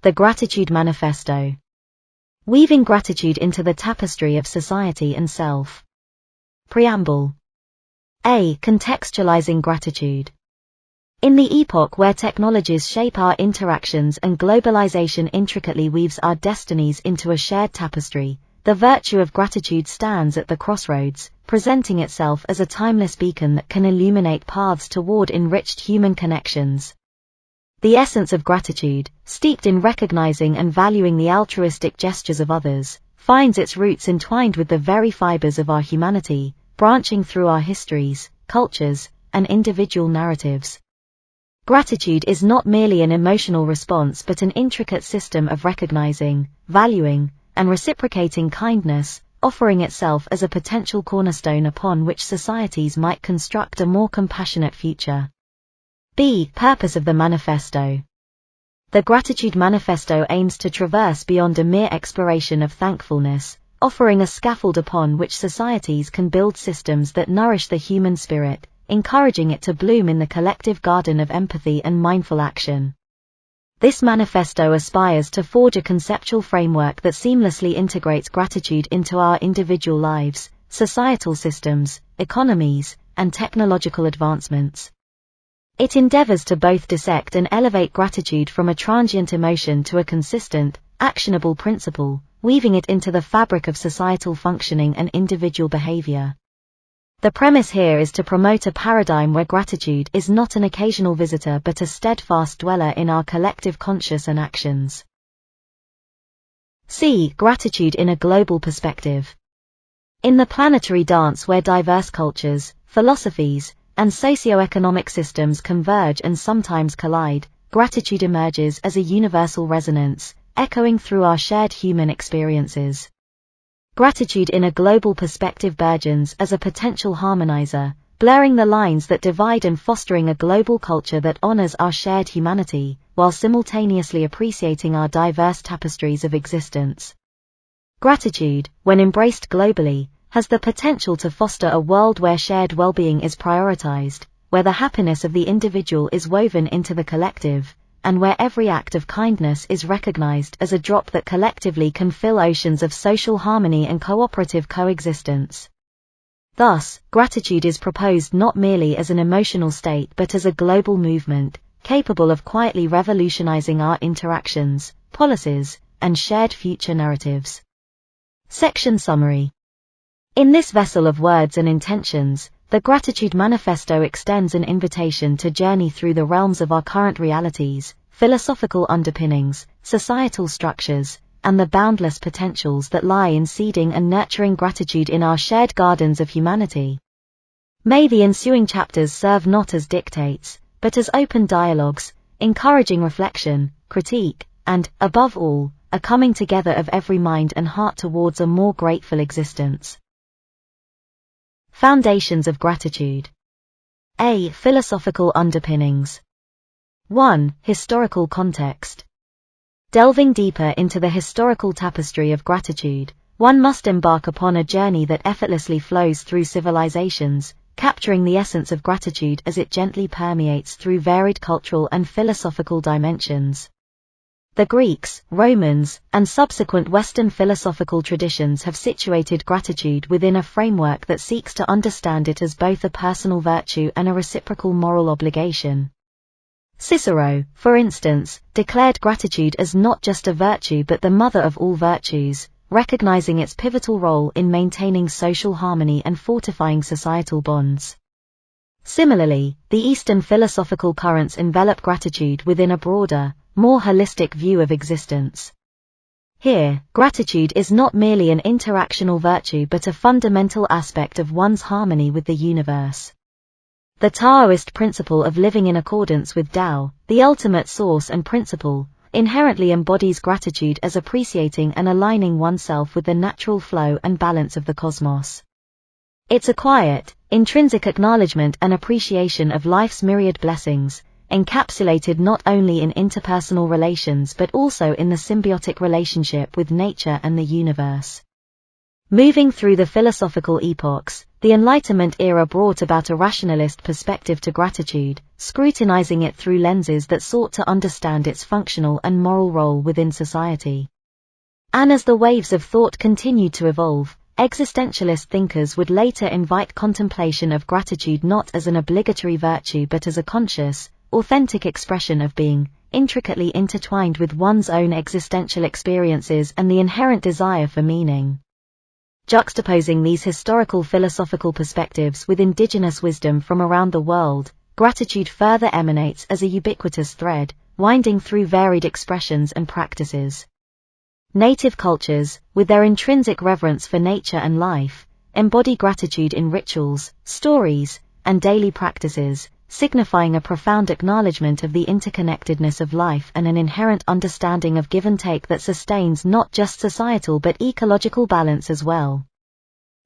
The Gratitude Manifesto. Weaving gratitude into the tapestry of society and self. Preamble. A. Contextualizing gratitude. In the epoch where technologies shape our interactions and globalization intricately weaves our destinies into a shared tapestry, the virtue of gratitude stands at the crossroads, presenting itself as a timeless beacon that can illuminate paths toward enriched human connections. The essence of gratitude, steeped in recognizing and valuing the altruistic gestures of others, finds its roots entwined with the very fibers of our humanity, branching through our histories, cultures, and individual narratives. Gratitude is not merely an emotional response but an intricate system of recognizing, valuing, and reciprocating kindness, offering itself as a potential cornerstone upon which societies might construct a more compassionate future. B. Purpose of the Manifesto. The Gratitude Manifesto aims to traverse beyond a mere exploration of thankfulness, offering a scaffold upon which societies can build systems that nourish the human spirit, encouraging it to bloom in the collective garden of empathy and mindful action. This manifesto aspires to forge a conceptual framework that seamlessly integrates gratitude into our individual lives, societal systems, economies, and technological advancements. It endeavors to both dissect and elevate gratitude from a transient emotion to a consistent, actionable principle, weaving it into the fabric of societal functioning and individual behavior. The premise here is to promote a paradigm where gratitude is not an occasional visitor but a steadfast dweller in our collective conscious and actions. C. Gratitude in a global perspective. In the planetary dance where diverse cultures, philosophies, and socio-economic systems converge and sometimes collide, gratitude emerges as a universal resonance, echoing through our shared human experiences. Gratitude in a global perspective burgeons as a potential harmonizer, blurring the lines that divide and fostering a global culture that honors our shared humanity, while simultaneously appreciating our diverse tapestries of existence. Gratitude, when embraced globally, has the potential to foster a world where shared well-being is prioritized, where the happiness of the individual is woven into the collective, and where every act of kindness is recognized as a drop that collectively can fill oceans of social harmony and cooperative coexistence. Thus, gratitude is proposed not merely as an emotional state but as a global movement, capable of quietly revolutionizing our interactions, policies, and shared future narratives. Section Summary. In this vessel of words and intentions, the Gratitude Manifesto extends an invitation to journey through the realms of our current realities, philosophical underpinnings, societal structures, and the boundless potentials that lie in seeding and nurturing gratitude in our shared gardens of humanity. May the ensuing chapters serve not as dictates, but as open dialogues, encouraging reflection, critique, and, above all, a coming together of every mind and heart towards a more grateful existence. Foundations of Gratitude. A. Philosophical underpinnings. 1. Historical context. Delving deeper into the historical tapestry of gratitude, one must embark upon a journey that effortlessly flows through civilizations, capturing the essence of gratitude as it gently permeates through varied cultural and philosophical dimensions. The Greeks, Romans, and subsequent Western philosophical traditions have situated gratitude within a framework that seeks to understand it as both a personal virtue and a reciprocal moral obligation. Cicero, for instance, declared gratitude as not just a virtue but the mother of all virtues, recognizing its pivotal role in maintaining social harmony and fortifying societal bonds. Similarly, the Eastern philosophical currents envelop gratitude within a broader, more holistic view of existence. Here, gratitude is not merely an interactional virtue but a fundamental aspect of one's harmony with the universe. The Taoist principle of living in accordance with Tao, the ultimate source and principle, inherently embodies gratitude as appreciating and aligning oneself with the natural flow and balance of the cosmos. It's a quiet, intrinsic acknowledgement and appreciation of life's myriad blessings, encapsulated not only in interpersonal relations but also in the symbiotic relationship with nature and the universe. Moving through the philosophical epochs, the Enlightenment era brought about a rationalist perspective to gratitude, scrutinizing it through lenses that sought to understand its functional and moral role within society. And as the waves of thought continued to evolve, existentialist thinkers would later invite contemplation of gratitude not as an obligatory virtue but as a conscious, authentic expression of being, intricately intertwined with one's own existential experiences and the inherent desire for meaning. Juxtaposing these historical philosophical perspectives with indigenous wisdom from around the world, gratitude further emanates as a ubiquitous thread, winding through varied expressions and practices. Native cultures, with their intrinsic reverence for nature and life, embody gratitude in rituals, stories, and daily practices, signifying a profound acknowledgement of the interconnectedness of life and an inherent understanding of give and take that sustains not just societal but ecological balance as well.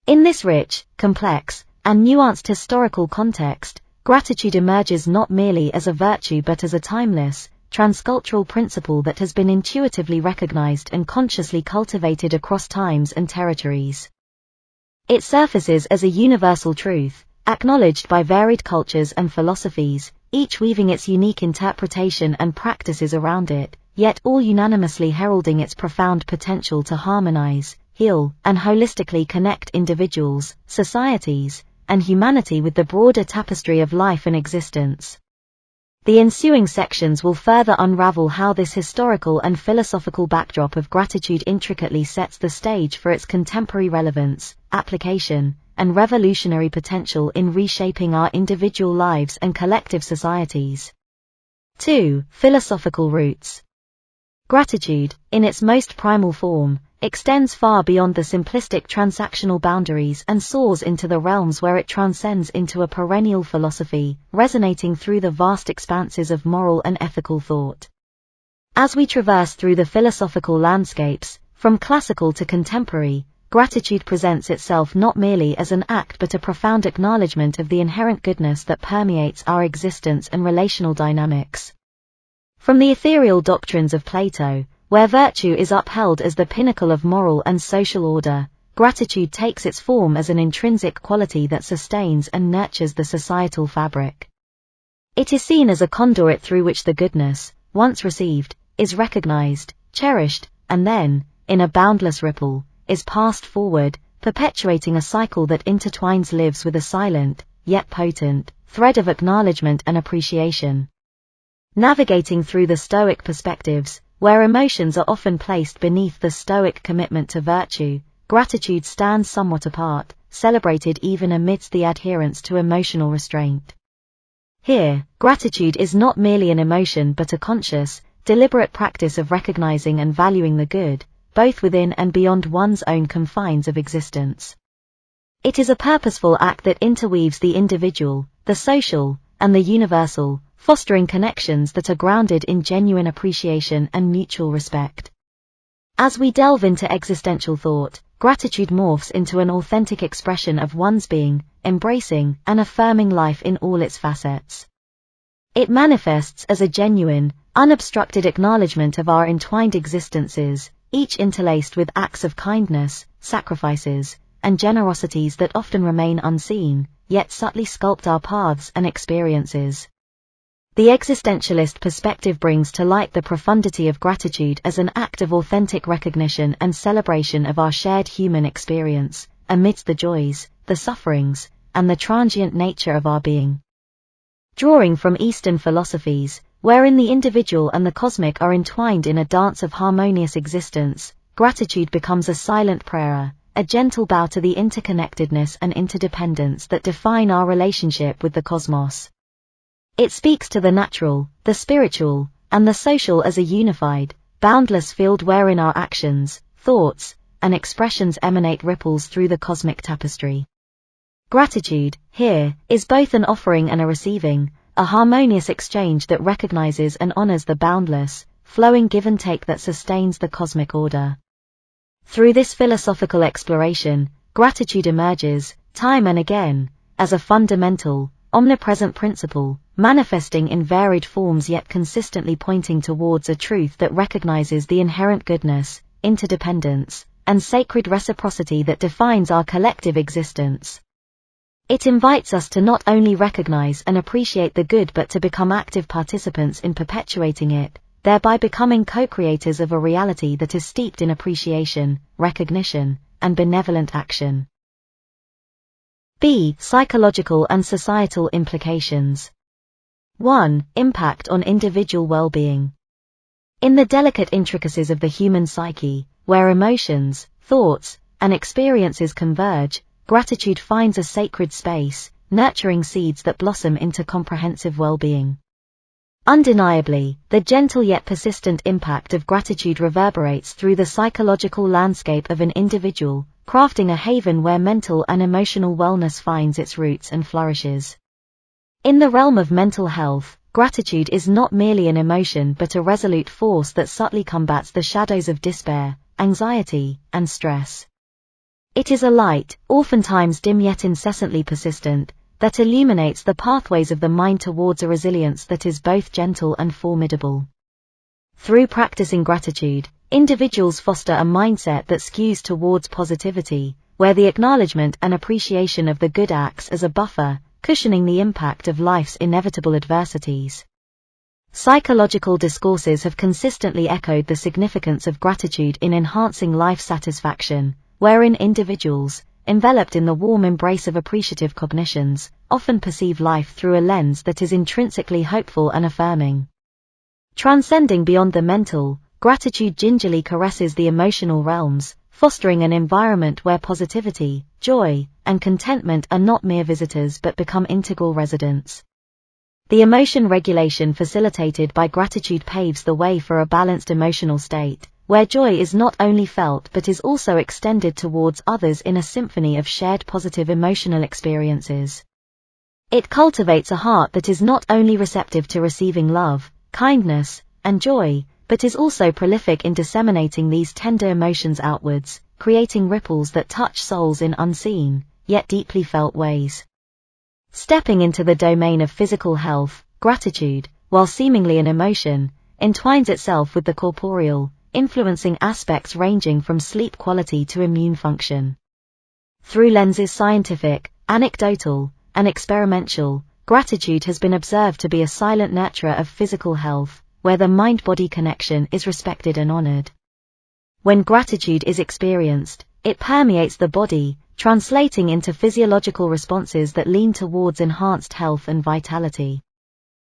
In this rich, complex, and nuanced historical context, gratitude emerges not merely as a virtue but as a timeless, transcultural principle that has been intuitively recognized and consciously cultivated across times and territories. It surfaces as a universal truth, acknowledged by varied cultures and philosophies, each weaving its unique interpretation and practices around it, yet all unanimously heralding its profound potential to harmonize, heal, and holistically connect individuals, societies, and humanity with the broader tapestry of life and existence. The ensuing sections will further unravel how this historical and philosophical backdrop of gratitude intricately sets the stage for its contemporary relevance, application, and revolutionary potential in reshaping our individual lives and collective societies. 2. Philosophical roots. Gratitude, in its most primal form, extends far beyond the simplistic transactional boundaries and soars into the realms where it transcends into a perennial philosophy, resonating through the vast expanses of moral and ethical thought. As we traverse through the philosophical landscapes, from classical to contemporary, gratitude presents itself not merely as an act but a profound acknowledgement of the inherent goodness that permeates our existence and relational dynamics. From the ethereal doctrines of Plato, where virtue is upheld as the pinnacle of moral and social order, gratitude takes its form as an intrinsic quality that sustains and nurtures the societal fabric. It is seen as a conduit through which the goodness, once received, is recognized, cherished, and then, in a boundless ripple, is passed forward, perpetuating a cycle that intertwines lives with a silent, yet potent, thread of acknowledgement and appreciation. Navigating through the Stoic perspectives, where emotions are often placed beneath the Stoic commitment to virtue, gratitude stands somewhat apart, celebrated even amidst the adherence to emotional restraint. Here, gratitude is not merely an emotion but a conscious, deliberate practice of recognizing and valuing the good, both within and beyond one's own confines of existence. It is a purposeful act that interweaves the individual, the social, and the universal, fostering connections that are grounded in genuine appreciation and mutual respect. As we delve into existential thought, gratitude morphs into an authentic expression of one's being, embracing and affirming life in all its facets. It manifests as a genuine, unobstructed acknowledgement of our entwined existences, each interlaced with acts of kindness, sacrifices, and generosities that often remain unseen, yet subtly sculpt our paths and experiences. The existentialist perspective brings to light the profundity of gratitude as an act of authentic recognition and celebration of our shared human experience, amidst the joys, the sufferings, and the transient nature of our being. Drawing from Eastern philosophies, wherein the individual and the cosmic are entwined in a dance of harmonious existence, gratitude becomes a silent prayer, a gentle bow to the interconnectedness and interdependence that define our relationship with the cosmos. It speaks to the natural, the spiritual, and the social as a unified, boundless field wherein our actions, thoughts, and expressions emanate ripples through the cosmic tapestry. Gratitude, here, is both an offering and a receiving, a harmonious exchange that recognizes and honors the boundless, flowing give and take that sustains the cosmic order. Through this philosophical exploration, gratitude emerges, time and again, as a fundamental, omnipresent principle, manifesting in varied forms yet consistently pointing towards a truth that recognizes the inherent goodness, interdependence, and sacred reciprocity that defines our collective existence. It invites us to not only recognize and appreciate the good but to become active participants in perpetuating it, thereby becoming co-creators of a reality that is steeped in appreciation, recognition, and benevolent action. B. Psychological and societal implications. 1. Impact on individual well-being. In the delicate intricacies of the human psyche, where emotions, thoughts, and experiences converge, gratitude finds a sacred space, nurturing seeds that blossom into comprehensive well-being. Undeniably, the gentle yet persistent impact of gratitude reverberates through the psychological landscape of an individual, crafting a haven where mental and emotional wellness finds its roots and flourishes. In the realm of mental health, gratitude is not merely an emotion but a resolute force that subtly combats the shadows of despair, anxiety, and stress. It is a light, oftentimes dim yet incessantly persistent, that illuminates the pathways of the mind towards a resilience that is both gentle and formidable. Through practicing gratitude, individuals foster a mindset that skews towards positivity, where the acknowledgement and appreciation of the good acts as a buffer, cushioning the impact of life's inevitable adversities. Psychological discourses have consistently echoed the significance of gratitude in enhancing life satisfaction, wherein individuals, enveloped in the warm embrace of appreciative cognitions, often perceive life through a lens that is intrinsically hopeful and affirming. Transcending beyond the mental, gratitude gingerly caresses the emotional realms, fostering an environment where positivity, joy, and contentment are not mere visitors but become integral residents. The emotion regulation facilitated by gratitude paves the way for a balanced emotional state, where joy is not only felt but is also extended towards others in a symphony of shared positive emotional experiences. It cultivates a heart that is not only receptive to receiving love, kindness, and joy, but is also prolific in disseminating these tender emotions outwards, creating ripples that touch souls in unseen, yet deeply felt ways. Stepping into the domain of physical health, gratitude, while seemingly an emotion, entwines itself with the corporeal, influencing aspects ranging from sleep quality to immune function. Through lenses scientific, anecdotal, and experimental, gratitude has been observed to be a silent nurturer of physical health, where the mind-body connection is respected and honored. When gratitude is experienced, it permeates the body, translating into physiological responses that lean towards enhanced health and vitality.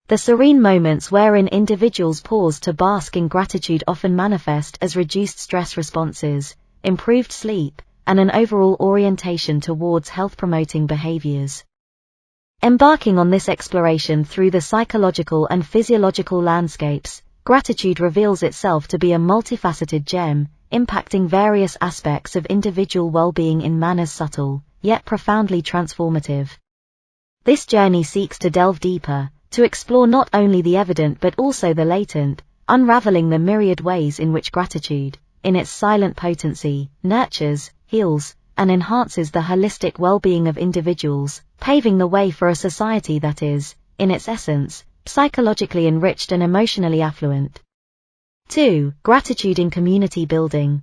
The serene moments wherein individuals pause to bask in gratitude often manifest as reduced stress responses, improved sleep, and an overall orientation towards health-promoting behaviors. Embarking on this exploration through the psychological and physiological landscapes, gratitude reveals itself to be a multifaceted gem, impacting various aspects of individual well-being in manners subtle, yet profoundly transformative. This journey seeks to delve deeper, to explore not only the evident but also the latent, unraveling the myriad ways in which gratitude, in its silent potency, nurtures, heals, and enhances the holistic well-being of individuals, paving the way for a society that is, in its essence, psychologically enriched and emotionally affluent. 2. Gratitude in community building.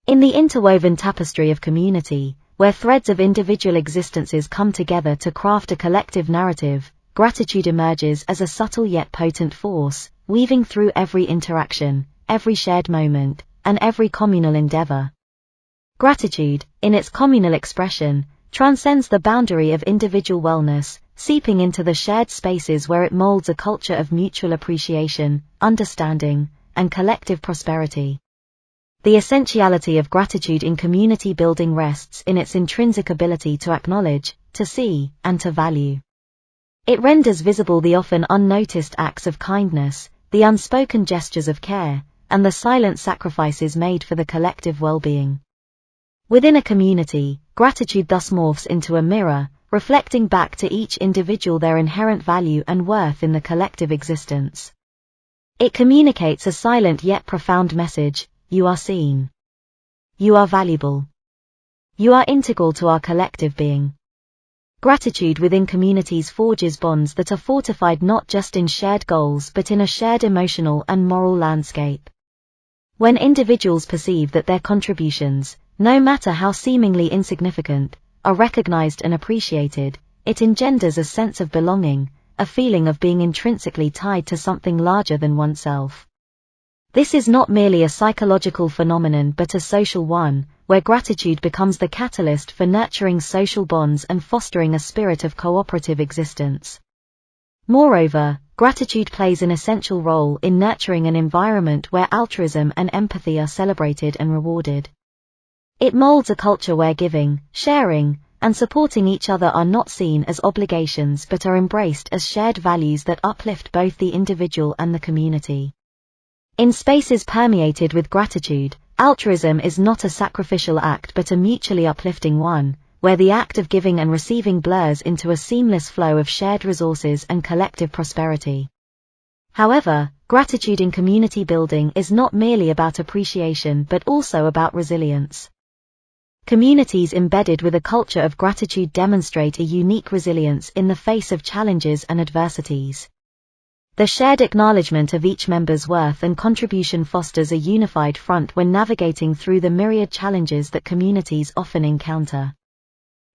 In the interwoven tapestry of community, where threads of individual existences come together to craft a collective narrative, gratitude emerges as a subtle yet potent force, weaving through every interaction, every shared moment, and every communal endeavor. Gratitude, in its communal expression, transcends the boundary of individual wellness, seeping into the shared spaces where it molds a culture of mutual appreciation, understanding, and collective prosperity. The essentiality of gratitude in community building rests in its intrinsic ability to acknowledge, to see, and to value. It renders visible the often unnoticed acts of kindness, the unspoken gestures of care, and the silent sacrifices made for the collective well-being. Within a community, gratitude thus morphs into a mirror, reflecting back to each individual their inherent value and worth in the collective existence. It communicates a silent yet profound message: you are seen. You are valuable. You are integral to our collective being. Gratitude within communities forges bonds that are fortified not just in shared goals but in a shared emotional and moral landscape. When individuals perceive that their contributions, no matter how seemingly insignificant, are recognized and appreciated, it engenders a sense of belonging, a feeling of being intrinsically tied to something larger than oneself. This is not merely a psychological phenomenon but a social one, where gratitude becomes the catalyst for nurturing social bonds and fostering a spirit of cooperative existence. Moreover, gratitude plays an essential role in nurturing an environment where altruism and empathy are celebrated and rewarded. It molds a culture where giving, sharing, and supporting each other are not seen as obligations but are embraced as shared values that uplift both the individual and the community. In spaces permeated with gratitude, altruism is not a sacrificial act but a mutually uplifting one, where the act of giving and receiving blurs into a seamless flow of shared resources and collective prosperity. However, gratitude in community building is not merely about appreciation but also about resilience. Communities embedded with a culture of gratitude demonstrate a unique resilience in the face of challenges and adversities. The shared acknowledgement of each member's worth and contribution fosters a unified front when navigating through the myriad challenges that communities often encounter.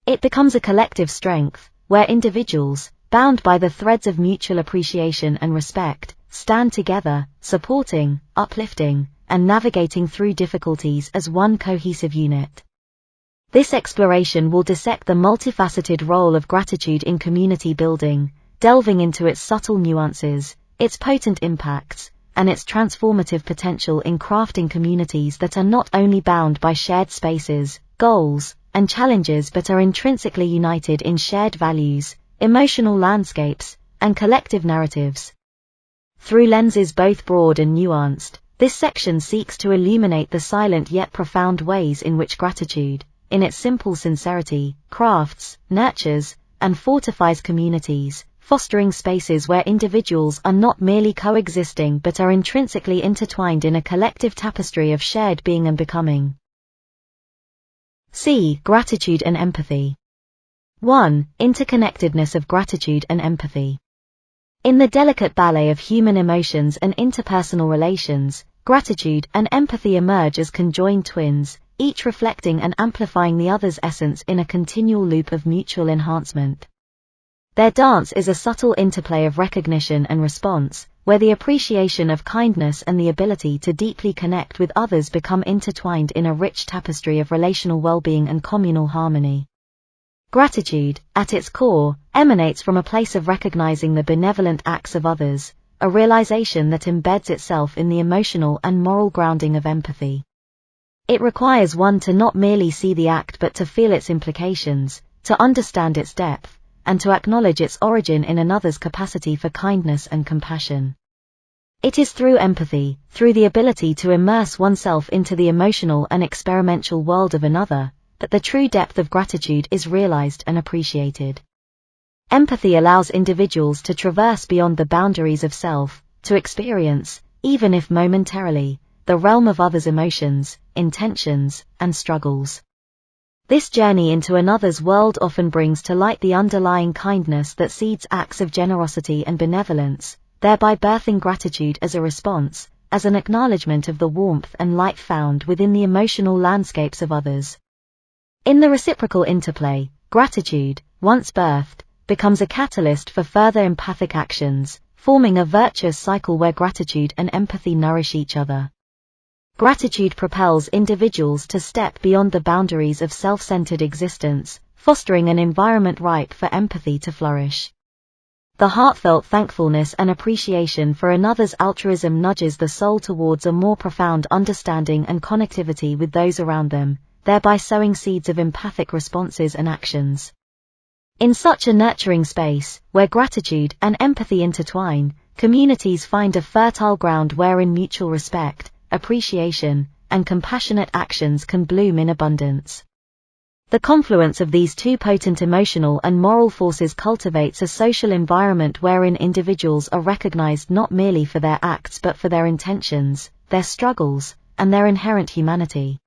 It becomes a collective strength, where individuals, bound by the threads of mutual appreciation and respect, stand together, supporting, uplifting, and navigating through difficulties as one cohesive unit. This exploration will dissect the multifaceted role of gratitude in community building, delving into its subtle nuances, its potent impacts, and its transformative potential in crafting communities that are not only bound by shared spaces, goals, and challenges but are intrinsically united in shared values, emotional landscapes, and collective narratives. Through lenses both broad and nuanced, this section seeks to illuminate the silent yet profound ways in which gratitude, in its simple sincerity, crafts, nurtures, and fortifies communities, fostering spaces where individuals are not merely coexisting but are intrinsically intertwined in a collective tapestry of shared being and becoming. C. Gratitude and empathy. 1. Interconnectedness of gratitude and empathy. In the delicate ballet of human emotions and interpersonal relations, gratitude and empathy emerge as conjoined twins, each reflecting and amplifying the other's essence in a continual loop of mutual enhancement. Their dance is a subtle interplay of recognition and response, where the appreciation of kindness and the ability to deeply connect with others become intertwined in a rich tapestry of relational well-being and communal harmony. Gratitude, at its core, emanates from a place of recognizing the benevolent acts of others, a realization that embeds itself in the emotional and moral grounding of empathy. It requires one to not merely see the act but to feel its implications, to understand its depth, and to acknowledge its origin in another's capacity for kindness and compassion. It is through empathy, through the ability to immerse oneself into the emotional and experiential world of another, that the true depth of gratitude is realized and appreciated. Empathy allows individuals to traverse beyond the boundaries of self, to experience, even if momentarily, the realm of others' emotions, intentions, and struggles. This journey into another's world often brings to light the underlying kindness that seeds acts of generosity and benevolence, thereby birthing gratitude as a response, as an acknowledgement of the warmth and light found within the emotional landscapes of others. In the reciprocal interplay, gratitude, once birthed, becomes a catalyst for further empathic actions, forming a virtuous cycle where gratitude and empathy nourish each other. Gratitude propels individuals to step beyond the boundaries of self-centered existence, fostering an environment ripe for empathy to flourish. The heartfelt thankfulness and appreciation for another's altruism nudges the soul towards a more profound understanding and connectivity with those around them, thereby sowing seeds of empathic responses and actions. In such a nurturing space, where gratitude and empathy intertwine, communities find a fertile ground wherein mutual respect, appreciation, and compassionate actions can bloom in abundance. The confluence of these two potent emotional and moral forces cultivates a social environment wherein individuals are recognized not merely for their acts but for their intentions, their struggles, and their inherent humanity.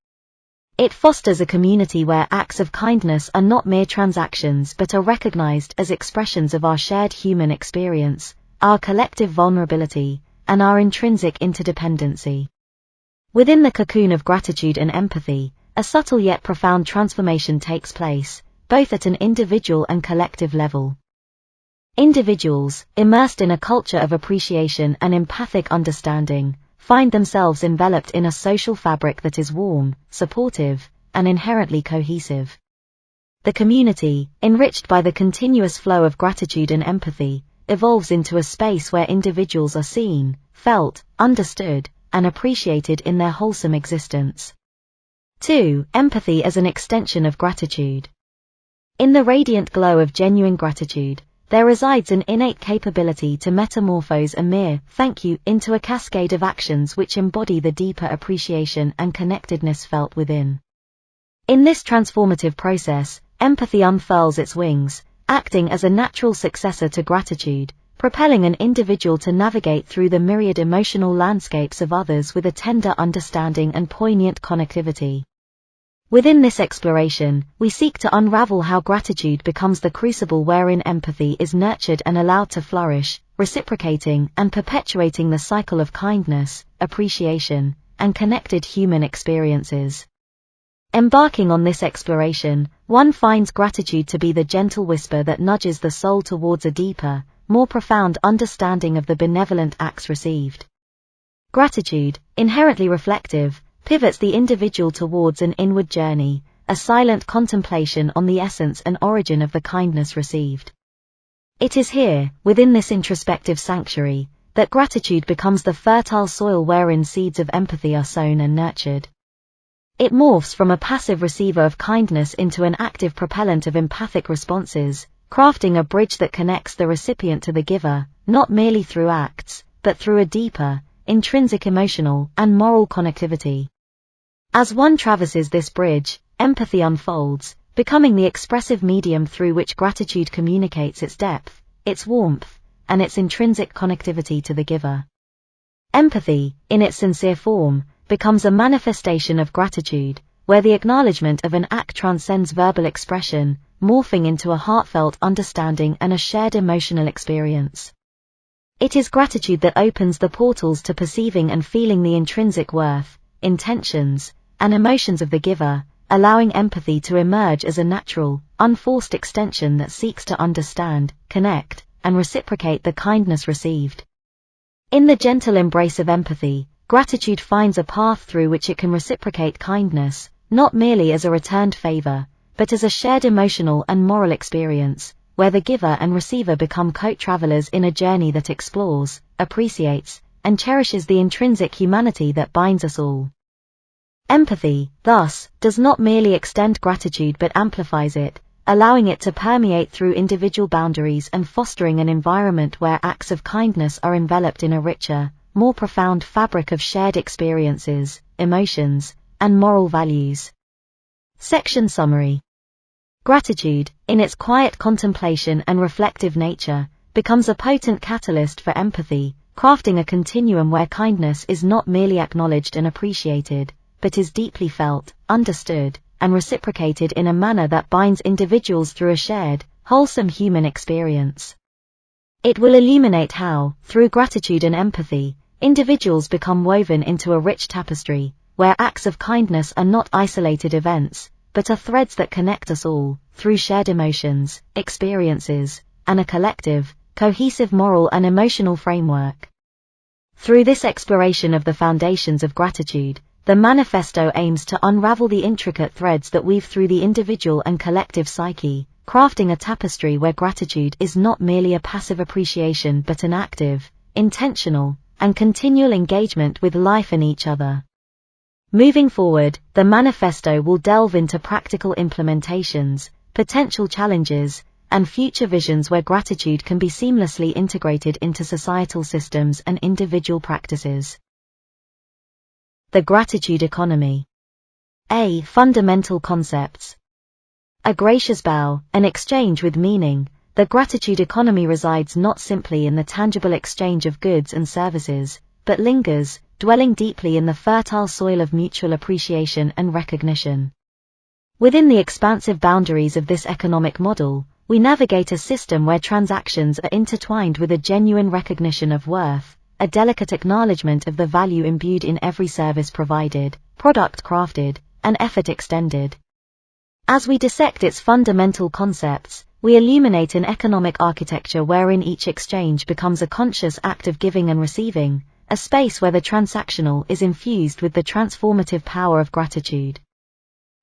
It fosters a community where acts of kindness are not mere transactions but are recognized as expressions of our shared human experience, our collective vulnerability, and our intrinsic interdependency. Within the cocoon of gratitude and empathy, a subtle yet profound transformation takes place, both at an individual and collective level. Individuals, immersed in a culture of appreciation and empathic understanding, find themselves enveloped in a social fabric that is warm, supportive, and inherently cohesive. The community, enriched by the continuous flow of gratitude and empathy, evolves into a space where individuals are seen, felt, understood, and appreciated in their wholesome existence. 2. Empathy as an extension of gratitude. In the radiant glow of genuine gratitude, there resides an innate capability to metamorphose a mere thank you into a cascade of actions which embody the deeper appreciation and connectedness felt within. In this transformative process, empathy unfurls its wings, acting as a natural successor to gratitude, propelling an individual to navigate through the myriad emotional landscapes of others with a tender understanding and poignant connectivity. Within this exploration, we seek to unravel how gratitude becomes the crucible wherein empathy is nurtured and allowed to flourish, reciprocating and perpetuating the cycle of kindness, appreciation, and connected human experiences. Embarking on this exploration, one finds gratitude to be the gentle whisper that nudges the soul towards a deeper, more profound understanding of the benevolent acts received. Gratitude, inherently reflective, pivots the individual towards an inward journey, a silent contemplation on the essence and origin of the kindness received. It is here, within this introspective sanctuary, that gratitude becomes the fertile soil wherein seeds of empathy are sown and nurtured. It morphs from a passive receiver of kindness into an active propellant of empathic responses, crafting a bridge that connects the recipient to the giver, not merely through acts, but through a deeper, intrinsic emotional and moral connectivity. As one traverses this bridge, empathy unfolds, becoming the expressive medium through which gratitude communicates its depth, its warmth, and its intrinsic connectivity to the giver. Empathy, in its sincere form, becomes a manifestation of gratitude, where the acknowledgement of an act transcends verbal expression, morphing into a heartfelt understanding and a shared emotional experience. It is gratitude that opens the portals to perceiving and feeling the intrinsic worth, intentions, and emotions of the giver, allowing empathy to emerge as a natural, unforced extension that seeks to understand, connect, and reciprocate the kindness received. In the gentle embrace of empathy, gratitude finds a path through which it can reciprocate kindness, not merely as a returned favor, but as a shared emotional and moral experience, where the giver and receiver become co-travelers in a journey that explores, appreciates, and cherishes the intrinsic humanity that binds us all. Empathy, thus, does not merely extend gratitude but amplifies it, allowing it to permeate through individual boundaries and fostering an environment where acts of kindness are enveloped in a richer, more profound fabric of shared experiences, emotions, and moral values. Section Summary. Gratitude, in its quiet contemplation and reflective nature, becomes a potent catalyst for empathy, crafting a continuum where kindness is not merely acknowledged and appreciated, but is deeply felt, understood, and reciprocated in a manner that binds individuals through a shared, wholesome human experience. It will illuminate how, through gratitude and empathy, individuals become woven into a rich tapestry, where acts of kindness are not isolated events, but are threads that connect us all, through shared emotions, experiences, and a collective, cohesive moral and emotional framework. Through this exploration of the foundations of gratitude, the manifesto aims to unravel the intricate threads that weave through the individual and collective psyche, crafting a tapestry where gratitude is not merely a passive appreciation but an active, intentional, and continual engagement with life and each other. Moving forward, the manifesto will delve into practical implementations, potential challenges, and future visions where gratitude can be seamlessly integrated into societal systems and individual practices. The gratitude economy. A. Fundamental concepts. A gracious bow, an exchange with meaning. The gratitude economy resides not simply in the tangible exchange of goods and services, but lingers, dwelling deeply in the fertile soil of mutual appreciation and recognition. Within the expansive boundaries of this economic model, we navigate a system where transactions are intertwined with a genuine recognition of worth, a delicate acknowledgement of the value imbued in every service provided, product crafted, and effort extended. As we dissect its fundamental concepts, we illuminate an economic architecture wherein each exchange becomes a conscious act of giving and receiving, a space where the transactional is infused with the transformative power of gratitude.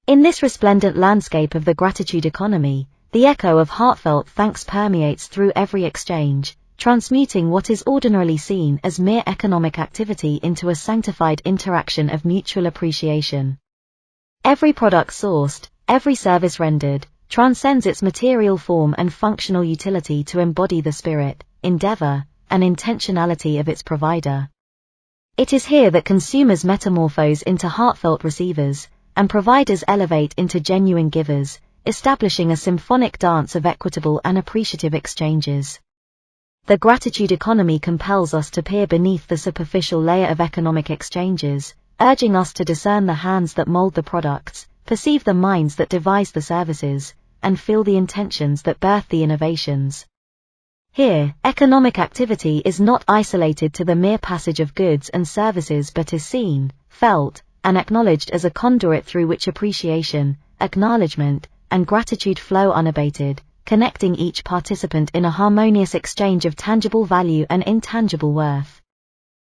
In this resplendent landscape of the gratitude economy, the echo of heartfelt thanks permeates through every exchange, transmuting what is ordinarily seen as mere economic activity into a sanctified interaction of mutual appreciation. Every product sourced, every service rendered, transcends its material form and functional utility to embody the spirit, endeavor, and intentionality of its provider. It is here that consumers metamorphose into heartfelt receivers, and providers elevate into genuine givers, establishing a symphonic dance of equitable and appreciative exchanges. The gratitude economy compels us to peer beneath the superficial layer of economic exchanges, urging us to discern the hands that mold the products, perceive the minds that devise the services, and feel the intentions that birth the innovations. Here, economic activity is not isolated to the mere passage of goods and services but is seen, felt, and acknowledged as a conduit through which appreciation, acknowledgement, and gratitude flow unabated, connecting each participant in a harmonious exchange of tangible value and intangible worth.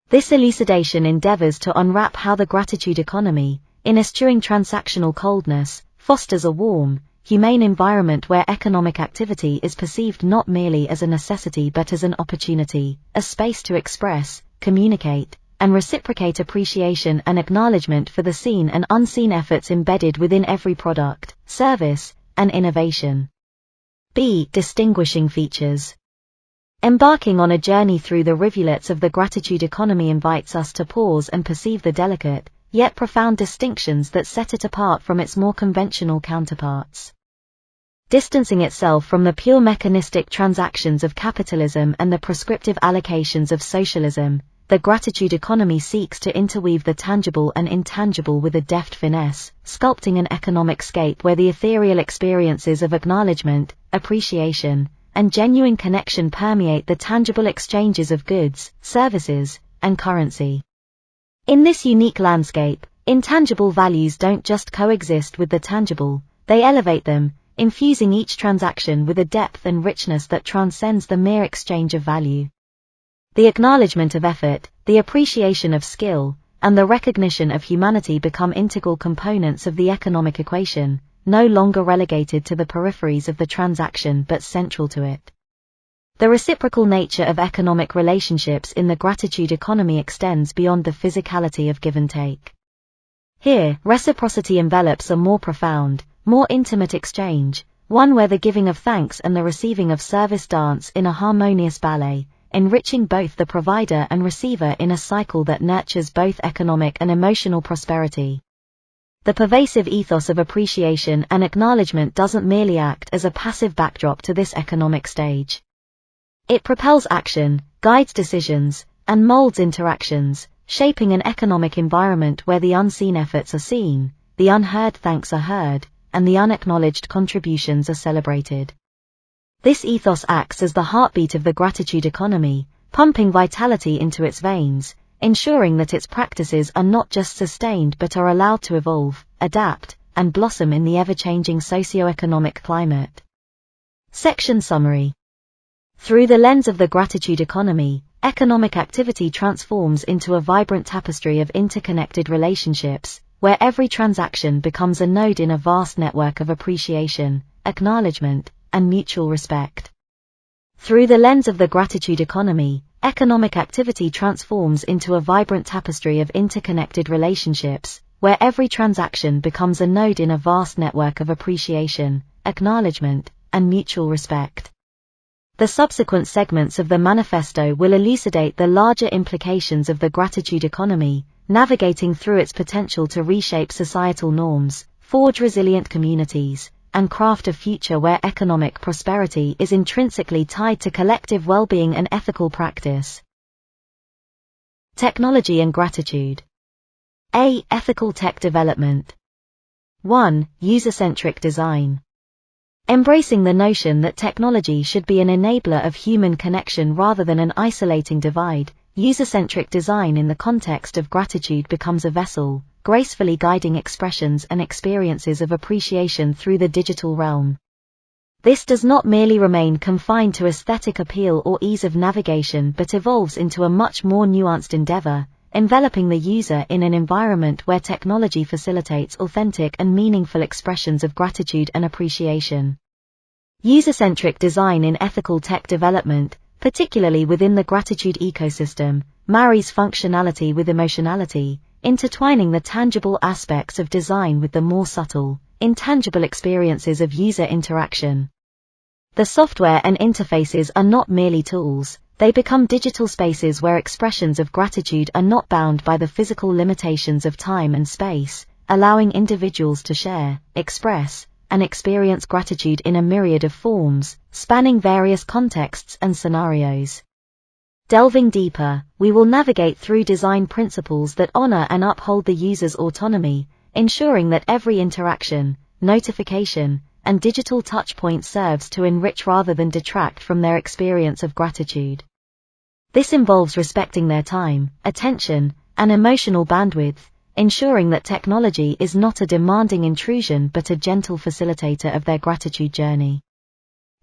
This elucidation endeavors to unwrap how the gratitude economy, in eschewing transactional coldness, fosters a warm, humane environment where economic activity is perceived not merely as a necessity but as an opportunity, a space to express, communicate, and reciprocate appreciation and acknowledgement for the seen and unseen efforts embedded within every product, service, and innovation. B. Distinguishing features. Embarking on a journey through the rivulets of the gratitude economy invites us to pause and perceive the delicate, yet profound distinctions that set it apart from its more conventional counterparts. Distancing itself from the pure mechanistic transactions of capitalism and the prescriptive allocations of socialism, the gratitude economy seeks to interweave the tangible and intangible with a deft finesse, sculpting an economic scape where the ethereal experiences of acknowledgement, appreciation, and genuine connection permeate the tangible exchanges of goods, services, and currency. In this unique landscape, intangible values don't just coexist with the tangible, they elevate them, infusing each transaction with a depth and richness that transcends the mere exchange of value. The acknowledgement of effort, the appreciation of skill, and the recognition of humanity become integral components of the economic equation, no longer relegated to the peripheries of the transaction but central to it. The reciprocal nature of economic relationships in the gratitude economy extends beyond the physicality of give and take. Here, reciprocity envelops a more profound, more intimate exchange, one where the giving of thanks and the receiving of service dance in a harmonious ballet, enriching both the provider and receiver in a cycle that nurtures both economic and emotional prosperity. The pervasive ethos of appreciation and acknowledgement doesn't merely act as a passive backdrop to this economic stage. It propels action, guides decisions, and molds interactions, shaping an economic environment where the unseen efforts are seen, the unheard thanks are heard, and the unacknowledged contributions are celebrated. This ethos acts as the heartbeat of the gratitude economy, pumping vitality into its veins, ensuring that its practices are not just sustained but are allowed to evolve, adapt, and blossom in the ever-changing socio-economic climate. Section Summary. Through the lens of the gratitude economy, economic activity transforms into a vibrant tapestry of interconnected relationships, where every transaction becomes a node in a vast network of appreciation, acknowledgement, and mutual respect. Through the lens of the gratitude economy, economic activity transforms into a vibrant tapestry of interconnected relationships, where every transaction becomes a node in a vast network of appreciation, acknowledgement, and mutual respect. The subsequent segments of the manifesto will elucidate the larger implications of the gratitude economy, navigating through its potential to reshape societal norms, forge resilient communities, and craft a future where economic prosperity is intrinsically tied to collective well-being and ethical practice. Technology and gratitude. A. Ethical tech development. 1. User-Centric Design. Embracing the notion that technology should be an enabler of human connection rather than an isolating divide, User-Centric Design in the context of gratitude becomes a vessel, gracefully guiding expressions and experiences of appreciation through the digital realm. This does not merely remain confined to aesthetic appeal or ease of navigation but evolves into a much more nuanced endeavor, enveloping the user in an environment where technology facilitates authentic and meaningful expressions of gratitude and appreciation. User-centric design in ethical tech development, particularly within the gratitude ecosystem, marries functionality with emotionality, intertwining the tangible aspects of design with the more subtle, intangible experiences of user interaction. The software and interfaces are not merely tools, they become digital spaces where expressions of gratitude are not bound by the physical limitations of time and space, allowing individuals to share, express, and experience gratitude in a myriad of forms, spanning various contexts and scenarios. Delving deeper, we will navigate through design principles that honor and uphold the user's autonomy, ensuring that every interaction, notification, and digital touchpoint serves to enrich rather than detract from their experience of gratitude. This involves respecting their time, attention, and emotional bandwidth, ensuring that technology is not a demanding intrusion but a gentle facilitator of their gratitude journey.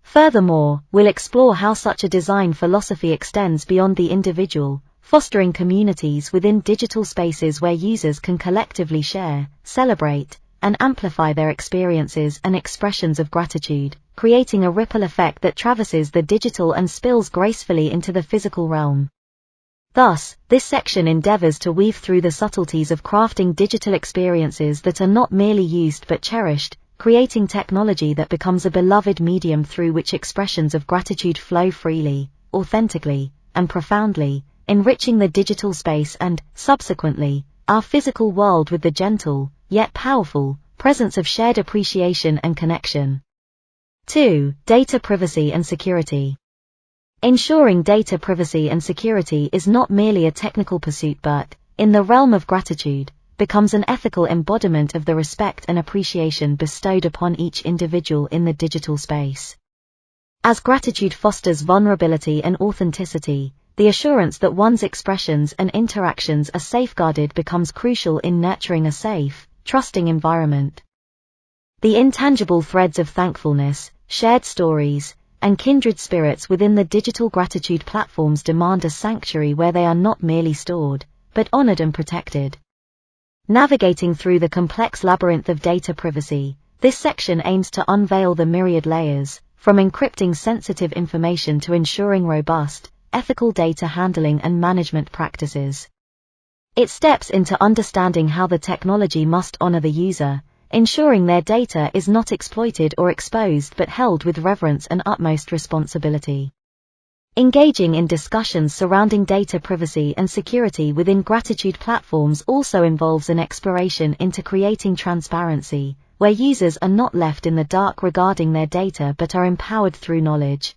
Furthermore, we'll explore how such a design philosophy extends beyond the individual, fostering communities within digital spaces where users can collectively share, celebrate, and amplify their experiences and expressions of gratitude, creating a ripple effect that traverses the digital and spills gracefully into the physical realm. Thus, this section endeavors to weave through the subtleties of crafting digital experiences that are not merely used but cherished, creating technology that becomes a beloved medium through which expressions of gratitude flow freely, authentically, and profoundly, enriching the digital space and, subsequently, our physical world with the gentle, yet powerful, presence of shared appreciation and connection. 2. Data privacy and security. Ensuring data privacy and security is not merely a technical pursuit but, in the realm of gratitude, becomes an ethical embodiment of the respect and appreciation bestowed upon each individual in the digital space. As gratitude fosters vulnerability and authenticity, the assurance that one's expressions and interactions are safeguarded becomes crucial in nurturing a safe, trusting environment. The intangible threads of thankfulness, shared stories, and kindred spirits within the digital gratitude platforms demand a sanctuary where they are not merely stored, but honored and protected. Navigating through the complex labyrinth of data privacy, this section aims to unveil the myriad layers, from encrypting sensitive information to ensuring robust, ethical data handling and management practices. It steps into understanding how the technology must honor the user, ensuring their data is not exploited or exposed but held with reverence and utmost responsibility. Engaging in discussions surrounding data privacy and security within gratitude platforms also involves an exploration into creating transparency, where users are not left in the dark regarding their data but are empowered through knowledge.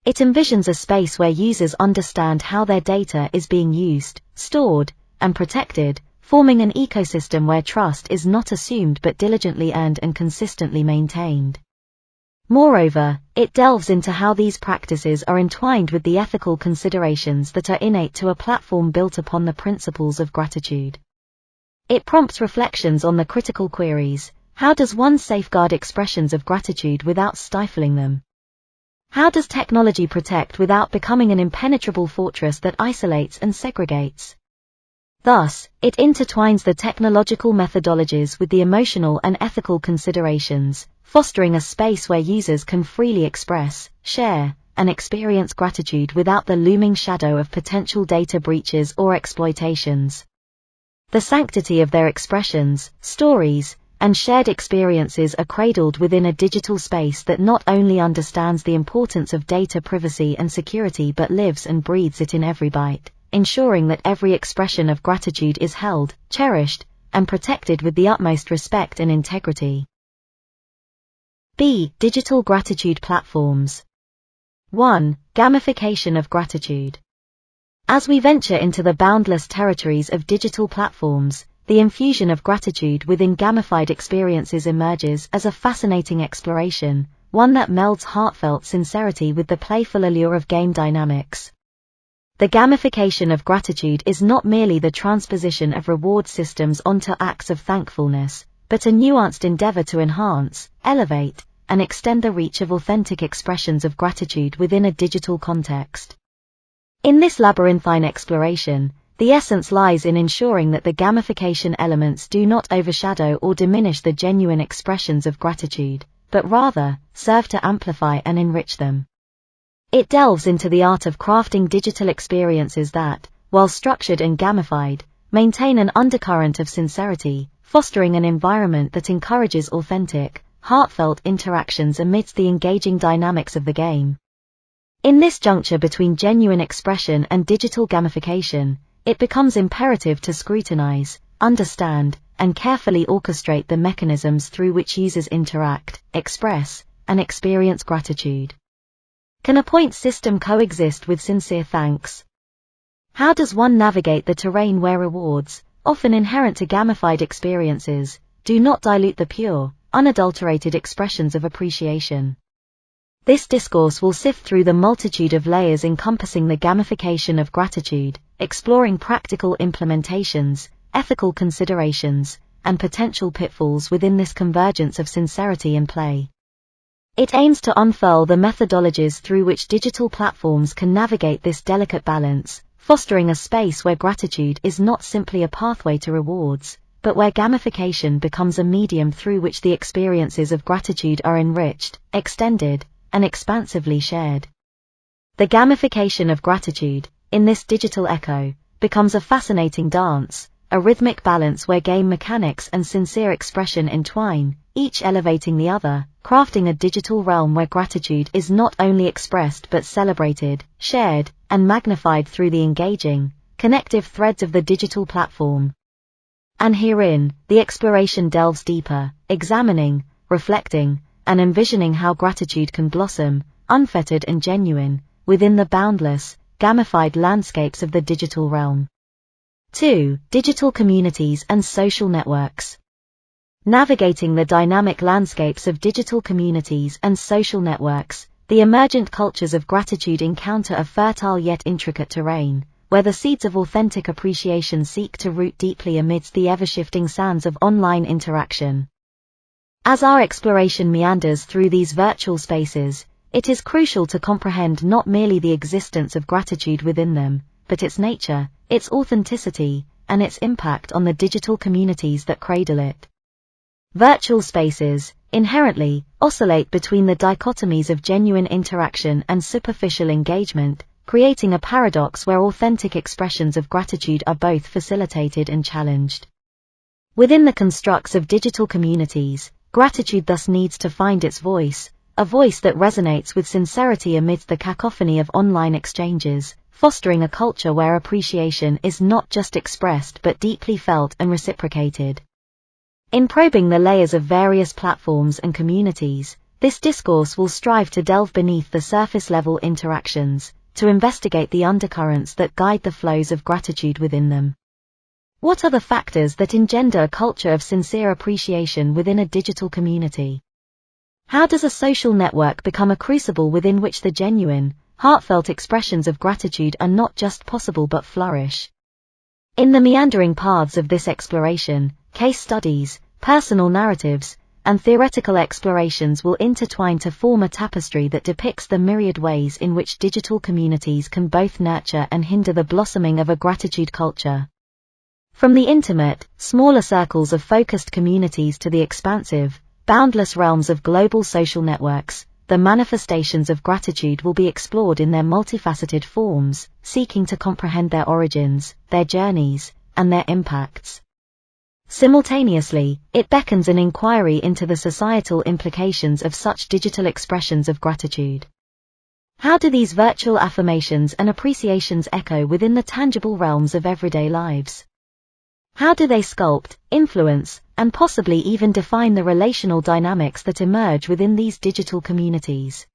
It envisions a space where users understand how their data is being used, stored, and protected, forming an ecosystem where trust is not assumed but diligently earned and consistently maintained. Moreover, it delves into how these practices are entwined with the ethical considerations that are innate to a platform built upon the principles of gratitude. It prompts reflections on the critical queries: how does one safeguard expressions of gratitude without stifling them? How does technology protect without becoming an impenetrable fortress that isolates and segregates? Thus, it intertwines the technological methodologies with the emotional and ethical considerations, fostering a space where users can freely express, share, and experience gratitude without the looming shadow of potential data breaches or exploitations. The sanctity of their expressions, stories, and shared experiences are cradled within a digital space that not only understands the importance of data privacy and security but lives and breathes it in every bite, ensuring that every expression of gratitude is held, cherished, and protected with the utmost respect and integrity. B. Digital gratitude platforms. 1. Gamification of gratitude. As we venture into the boundless territories of digital platforms, the infusion of gratitude within gamified experiences emerges as a fascinating exploration, one that melds heartfelt sincerity with the playful allure of game dynamics. The gamification of gratitude is not merely the transposition of reward systems onto acts of thankfulness, but a nuanced endeavor to enhance, elevate, and extend the reach of authentic expressions of gratitude within a digital context. In this labyrinthine exploration, the essence lies in ensuring that the gamification elements do not overshadow or diminish the genuine expressions of gratitude, but rather, serve to amplify and enrich them. It delves into the art of crafting digital experiences that, while structured and gamified, maintain an undercurrent of sincerity, fostering an environment that encourages authentic, heartfelt interactions amidst the engaging dynamics of the game. In this juncture between genuine expression and digital gamification, it becomes imperative to scrutinize, understand, and carefully orchestrate the mechanisms through which users interact, express, and experience gratitude. Can a point system coexist with sincere thanks? How does one navigate the terrain where rewards, often inherent to gamified experiences, do not dilute the pure, unadulterated expressions of appreciation? This discourse will sift through the multitude of layers encompassing the gamification of gratitude, exploring practical implementations, ethical considerations, and potential pitfalls within this convergence of sincerity and play. It aims to unfurl the methodologies through which digital platforms can navigate this delicate balance, fostering a space where gratitude is not simply a pathway to rewards, but where gamification becomes a medium through which the experiences of gratitude are enriched, extended, and expansively shared. The gamification of gratitude, in this digital echo, becomes a fascinating dance, a rhythmic balance where game mechanics and sincere expression entwine, each elevating the other, crafting a digital realm where gratitude is not only expressed but celebrated, shared, and magnified through the engaging, connective threads of the digital platform. And herein, the exploration delves deeper, examining, reflecting, and envisioning how gratitude can blossom, unfettered and genuine, within the boundless, gamified landscapes of the digital realm. 2. Digital communities and social networks. Navigating the dynamic landscapes of digital communities and social networks, the emergent cultures of gratitude encounter a fertile yet intricate terrain, where the seeds of authentic appreciation seek to root deeply amidst the ever-shifting sands of online interaction. As our exploration meanders through these virtual spaces, it is crucial to comprehend not merely the existence of gratitude within them, but its nature, its authenticity, and its impact on the digital communities that cradle it. Virtual spaces, inherently, oscillate between the dichotomies of genuine interaction and superficial engagement, creating a paradox where authentic expressions of gratitude are both facilitated and challenged. Within the constructs of digital communities, gratitude thus needs to find its voice, a voice that resonates with sincerity amidst the cacophony of online exchanges, fostering a culture where appreciation is not just expressed but deeply felt and reciprocated. In probing the layers of various platforms and communities, this discourse will strive to delve beneath the surface-level interactions, to investigate the undercurrents that guide the flows of gratitude within them. What are the factors that engender a culture of sincere appreciation within a digital community? How does a social network become a crucible within which the genuine, heartfelt expressions of gratitude are not just possible but flourish? In the meandering paths of this exploration, case studies, personal narratives, and theoretical explorations will intertwine to form a tapestry that depicts the myriad ways in which digital communities can both nurture and hinder the blossoming of a gratitude culture. From the intimate, smaller circles of focused communities to the expansive, boundless realms of global social networks, the manifestations of gratitude will be explored in their multifaceted forms, seeking to comprehend their origins, their journeys, and their impacts. Simultaneously, it beckons an inquiry into the societal implications of such digital expressions of gratitude. How do these virtual affirmations and appreciations echo within the tangible realms of everyday lives? How do they sculpt, influence, and possibly even define the relational dynamics that emerge within these digital communities?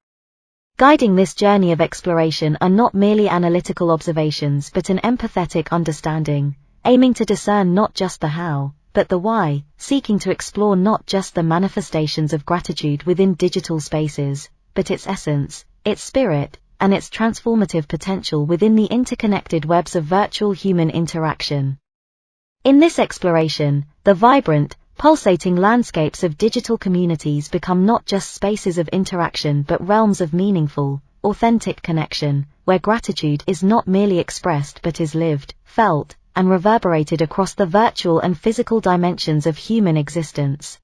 Guiding this journey of exploration are not merely analytical observations but an empathetic understanding, aiming to discern not just the how, but the why, seeking to explore not just the manifestations of gratitude within digital spaces, but its essence, its spirit, and its transformative potential within the interconnected webs of virtual human interaction. In this exploration, the vibrant, pulsating landscapes of digital communities become not just spaces of interaction but realms of meaningful, authentic connection, where gratitude is not merely expressed but is lived, felt, and reverberated across the virtual and physical dimensions of human existence.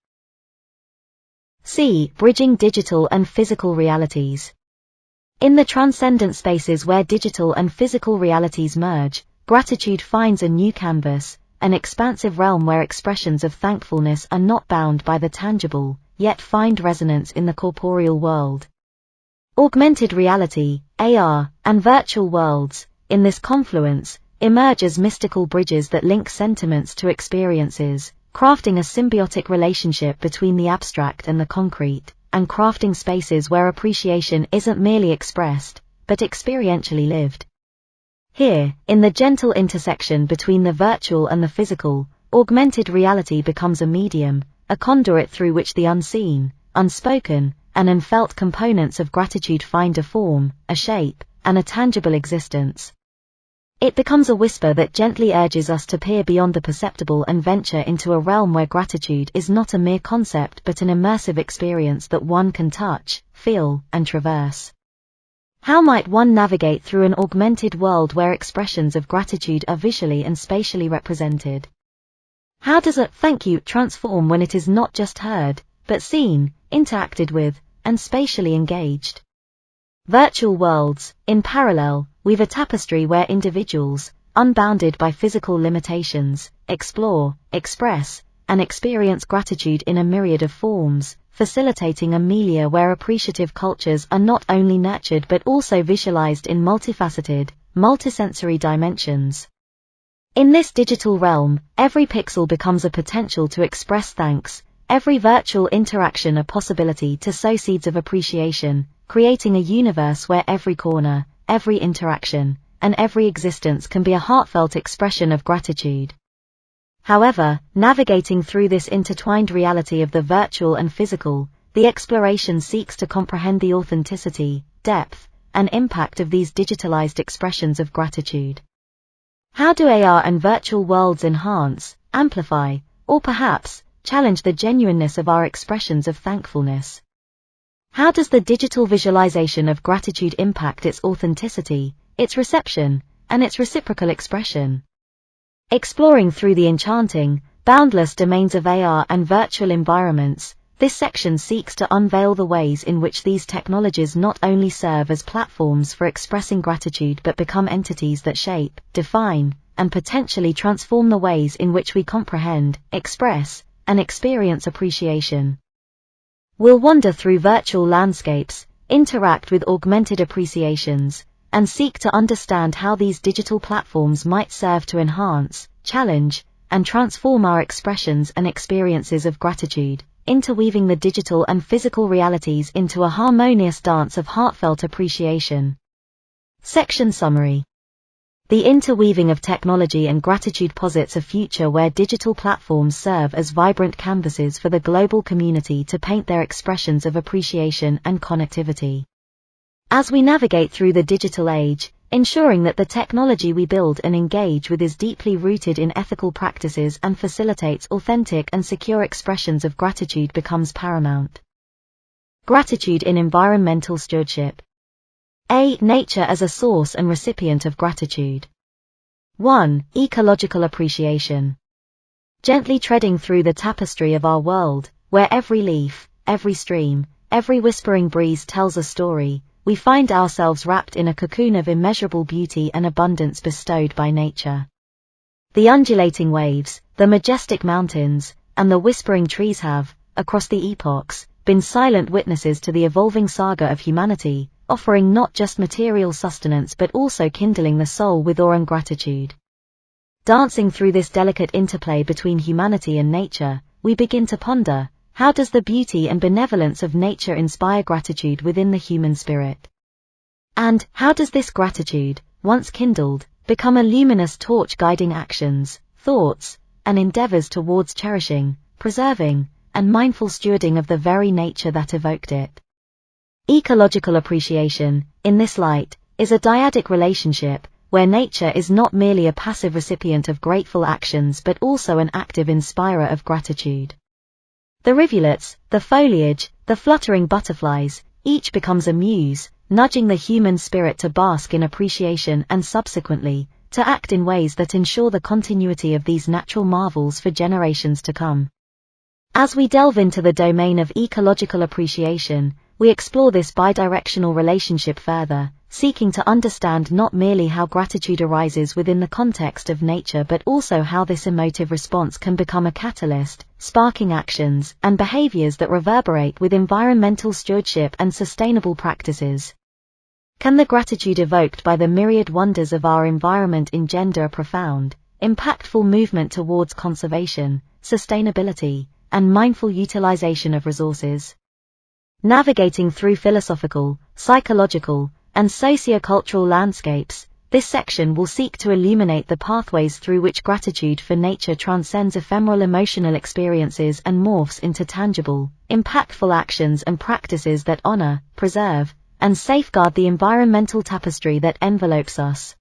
C. Bridging digital and physical realities. In the transcendent spaces where digital and physical realities merge, gratitude finds a new canvas, an expansive realm where expressions of thankfulness are not bound by the tangible, yet find resonance in the corporeal world. Augmented reality, AR, and virtual worlds, in this confluence, emerge as mystical bridges that link sentiments to experiences, crafting a symbiotic relationship between the abstract and the concrete, and crafting spaces where appreciation isn't merely expressed, but experientially lived. Here, in the gentle intersection between the virtual and the physical, augmented reality becomes a medium, a conduit through which the unseen, unspoken, and unfelt components of gratitude find a form, a shape, and a tangible existence. It becomes a whisper that gently urges us to peer beyond the perceptible and venture into a realm where gratitude is not a mere concept but an immersive experience that one can touch, feel, and traverse. How might one navigate through an augmented world where expressions of gratitude are visually and spatially represented? How does a thank you transform when it is not just heard, but seen, interacted with, and spatially engaged? Virtual worlds, in parallel, weave a tapestry where individuals, unbounded by physical limitations, explore, express, and experience gratitude in a myriad of forms, facilitating a milieu where appreciative cultures are not only nurtured but also visualized in multifaceted, multisensory dimensions. In this digital realm, every pixel becomes a potential to express thanks, every virtual interaction a possibility to sow seeds of appreciation, creating a universe where every corner, every interaction, and every existence can be a heartfelt expression of gratitude. However, navigating through this intertwined reality of the virtual and physical, the exploration seeks to comprehend the authenticity, depth, and impact of these digitalized expressions of gratitude. How do AR and virtual worlds enhance, amplify, or perhaps, challenge the genuineness of our expressions of thankfulness? How does the digital visualization of gratitude impact its authenticity, its reception, and its reciprocal expression? Exploring through the enchanting, boundless domains of AR and virtual environments, this section seeks to unveil the ways in which these technologies not only serve as platforms for expressing gratitude but become entities that shape, define, and potentially transform the ways in which we comprehend, express, and experience appreciation. We'll wander through virtual landscapes, interact with augmented appreciations, and seek to understand how these digital platforms might serve to enhance, challenge, and transform our expressions and experiences of gratitude, interweaving the digital and physical realities into a harmonious dance of heartfelt appreciation. Section Summary. The interweaving of technology and gratitude posits a future where digital platforms serve as vibrant canvases for the global community to paint their expressions of appreciation and connectivity. As we navigate through the digital age, ensuring that the technology we build and engage with is deeply rooted in ethical practices and facilitates authentic and secure expressions of gratitude becomes paramount. Gratitude in environmental stewardship. A. Nature as a source and recipient of gratitude. 1. Ecological appreciation. Gently treading through the tapestry of our world, where every leaf, every stream, every whispering breeze tells a story, we find ourselves wrapped in a cocoon of immeasurable beauty and abundance bestowed by nature. The undulating waves, the majestic mountains, and the whispering trees have, across the epochs, been silent witnesses to the evolving saga of humanity, offering not just material sustenance but also kindling the soul with awe and gratitude. Dancing through this delicate interplay between humanity and nature, we begin to ponder, how does the beauty and benevolence of nature inspire gratitude within the human spirit? And how does this gratitude, once kindled, become a luminous torch guiding actions, thoughts, and endeavors towards cherishing, preserving, and mindful stewarding of the very nature that evoked it? Ecological appreciation, in this light, is a dyadic relationship, where nature is not merely a passive recipient of grateful actions but also an active inspirer of gratitude. The rivulets, the foliage, the fluttering butterflies, each becomes a muse, nudging the human spirit to bask in appreciation and subsequently, to act in ways that ensure the continuity of these natural marvels for generations to come. As we delve into the domain of ecological appreciation, we explore this bidirectional relationship further, seeking to understand not merely how gratitude arises within the context of nature but also how this emotive response can become a catalyst, sparking actions and behaviors that reverberate with environmental stewardship and sustainable practices. Can the gratitude evoked by the myriad wonders of our environment engender a profound, impactful movement towards conservation, sustainability, and mindful utilization of resources? Navigating through philosophical, psychological, and sociocultural landscapes, this section will seek to illuminate the pathways through which gratitude for nature transcends ephemeral emotional experiences and morphs into tangible, impactful actions and practices that honor, preserve, and safeguard the environmental tapestry that envelopes us.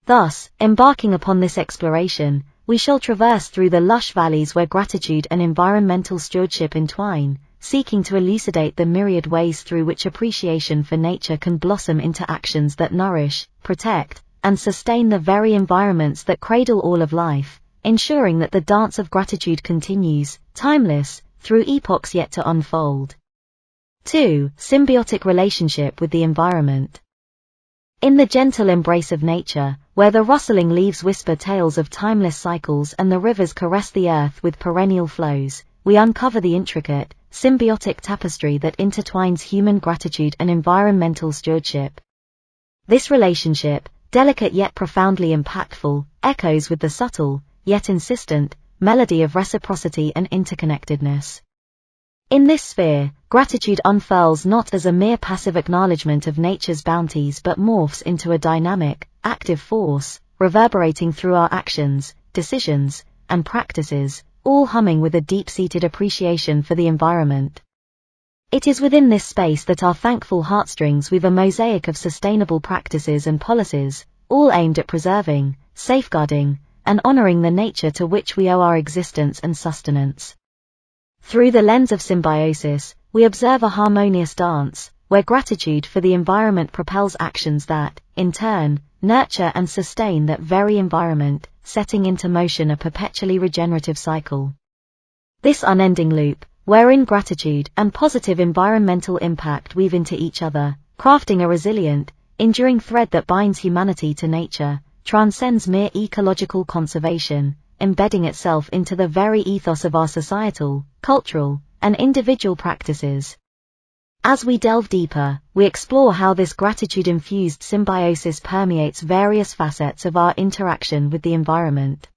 Thus, embarking upon this exploration, we shall traverse through the lush valleys where gratitude and environmental stewardship entwine, seeking to elucidate the myriad ways through which appreciation for nature can blossom into actions that nourish, protect, and sustain the very environments that cradle all of life, ensuring that the dance of gratitude continues, timeless, through epochs yet to unfold. 2. Symbiotic relationship with the environment. In the gentle embrace of nature, where the rustling leaves whisper tales of timeless cycles and the rivers caress the earth with perennial flows, we uncover the intricate, symbiotic tapestry that intertwines human gratitude and environmental stewardship. This relationship, delicate yet profoundly impactful, echoes with the subtle, yet insistent, melody of reciprocity and interconnectedness. In this sphere, gratitude unfurls not as a mere passive acknowledgement of nature's bounties but morphs into a dynamic, active force, reverberating through our actions, decisions, and practices, all humming with a deep-seated appreciation for the environment. It is within this space that our thankful heartstrings weave a mosaic of sustainable practices and policies, all aimed at preserving, safeguarding, and honoring the nature to which we owe our existence and sustenance. Through the lens of symbiosis, we observe a harmonious dance, where gratitude for the environment propels actions that, in turn, nurture and sustain that very environment, setting into motion a perpetually regenerative cycle. This unending loop, wherein gratitude and positive environmental impact weave into each other, crafting a resilient, enduring thread that binds humanity to nature, transcends mere ecological conservation, embedding itself into the very ethos of our societal, cultural, and individual practices. As we delve deeper, we explore how this gratitude-infused symbiosis permeates various facets of our interaction with the environment.